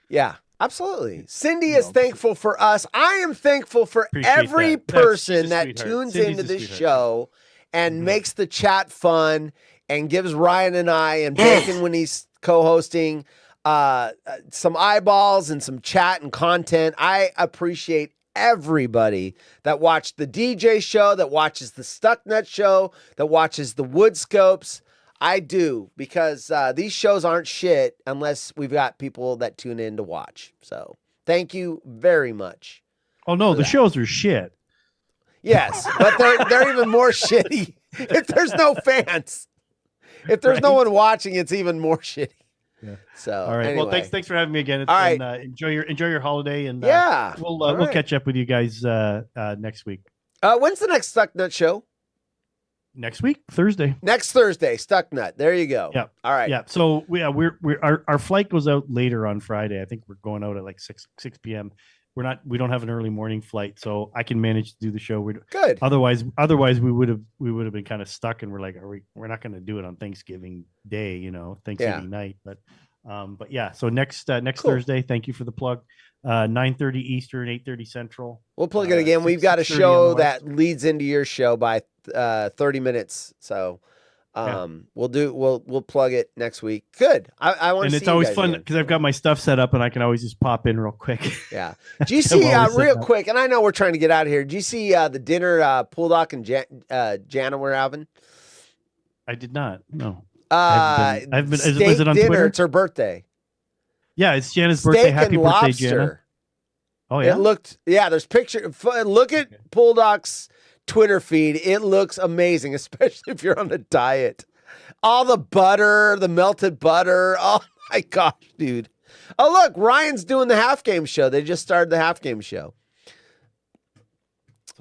Yeah, absolutely. Cindy is thankful for us. I am thankful for every person that tunes into this show and makes the chat fun and gives Ryan and I and Bacon when he's co-hosting some eyeballs and some chat and content. I appreciate everybody that watched the DJ show, that watches the Stucknut show, that watches the Woodscopes. I do, because these shows aren't shit unless we've got people that tune in to watch. So thank you very much. Oh no, the shows are shit. Yes, but they're even more shitty if there's no fans. If there's no one watching, it's even more shitty. Yeah. So all right. Anyway. Well, thanks for having me again. All right. Enjoy your holiday, and we'll catch up with you guys next week. When's the next Stucknut show? Next week, Thursday. Next Thursday, Stucknut. There you go. Yeah. All right. Yeah. So our flight goes out later on Friday. I think we're going out at like 6 p.m. We don't have an early morning flight, so I can manage to do the show. Good. Otherwise we would have been kind of stuck, and we're like, we're not going to do it on Thanksgiving Day, Thanksgiving night. But yeah. So next Thursday. Thank you for the plug. 9:30 Eastern, 8:30 Central. We'll plug it again. We've got a show that leads into your show by 30 minutes. So we'll plug it next week. Good. I want to see. And it's always fun because I've got my stuff set up and I can always just pop in real quick. Yeah. Do you see real quick? And I know we're trying to get out of here. Do you see the dinner Pool Doc and Jana were having? I did not. No. I've been. Is it on dinner. Twitter? It's her birthday. Yeah, it's Jana's birthday. Happy birthday, Jana. Oh yeah. It looked. Yeah. There's picture. Look at Pool Doc's Twitter feed. It looks amazing, especially if you're on a diet. All the butter, the melted butter. Oh my gosh, dude. Oh look, Ryan's doing the half game show. They just started the half game show.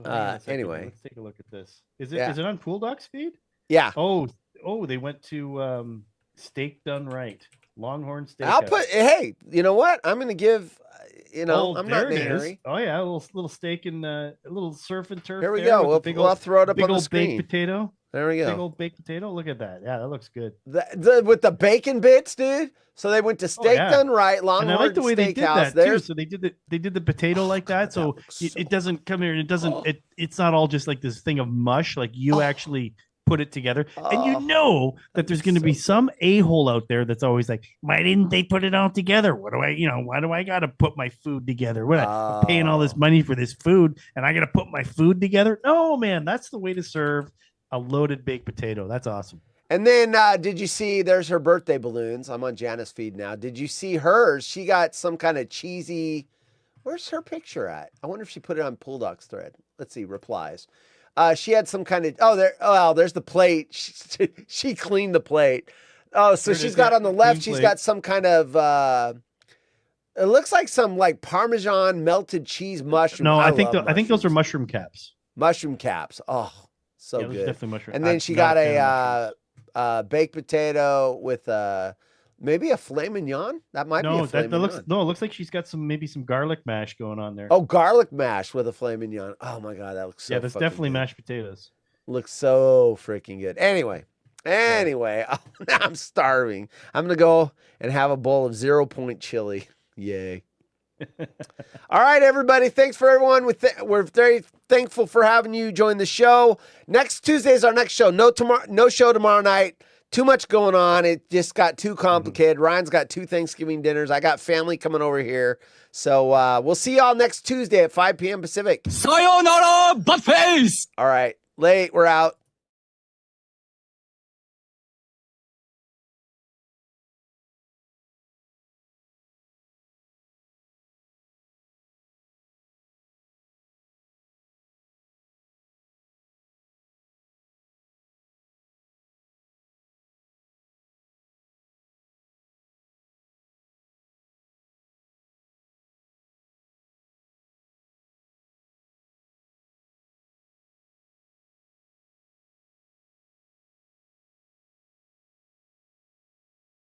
So anyway, let's take a look at this. Is it on Pool Doc's feed? Yeah. Oh, they went to Steak Done Right. Longhorn Steak. Hey, you know what? I'm going to give, I'm not in a hurry. Oh yeah, a little steak and a little surf and turf. Here we go. We'll throw it up on the Big screen. old baked potato. There we go. Big old baked potato. Look at that. Yeah, that looks good. With the bacon bits, dude. So they went to Steak Done Right, Longhorn. And I like the way they did that too. So they did the potato like that. So it doesn't come here. It's not all just like this thing of mush. Like you actually put it together, and you know that there's going to be some a-hole out there that's always like, why didn't they put it all together? Why do I got to put my food together? I'm paying all this money for this food and I got to put my food together? No, man, that's the way to serve a loaded baked potato. That's awesome. And then did you see, there's her birthday balloons. I'm on Jana's feed now. Did you see hers? She got some kind of cheesy, where's her picture at? I wonder if she put it on Pool Doc's thread. Let's see, replies. She had some kind of, there's the plate. She cleaned the plate. Oh, so she's got on the left, she's got some kind of, it looks like some like Parmesan melted cheese mushroom. No, I think those are mushroom caps. Mushroom caps. Oh, so good. Definitely mushroom. And then she got a baked potato with maybe a filet mignon. That might be a filet mignon. It looks like she's got some garlic mash going on there. Oh, garlic mash with a filet mignon. Oh my god, that looks so. Yeah, that's definitely good. Mashed potatoes. Looks so freaking good. Anyway, I'm starving. I'm gonna go and have a bowl of 0 Point chili. Yay. All right, everybody. Thanks for everyone. We're very thankful for having you join the show. Next Tuesday is our next show. No show tomorrow night. Too much going on. It just got too complicated. Ryan's got 2 Thanksgiving dinners. I got family coming over here. So we'll see y'all next Tuesday at 5 p.m. Pacific. Sayonara, buttface! All right. Late. We're out.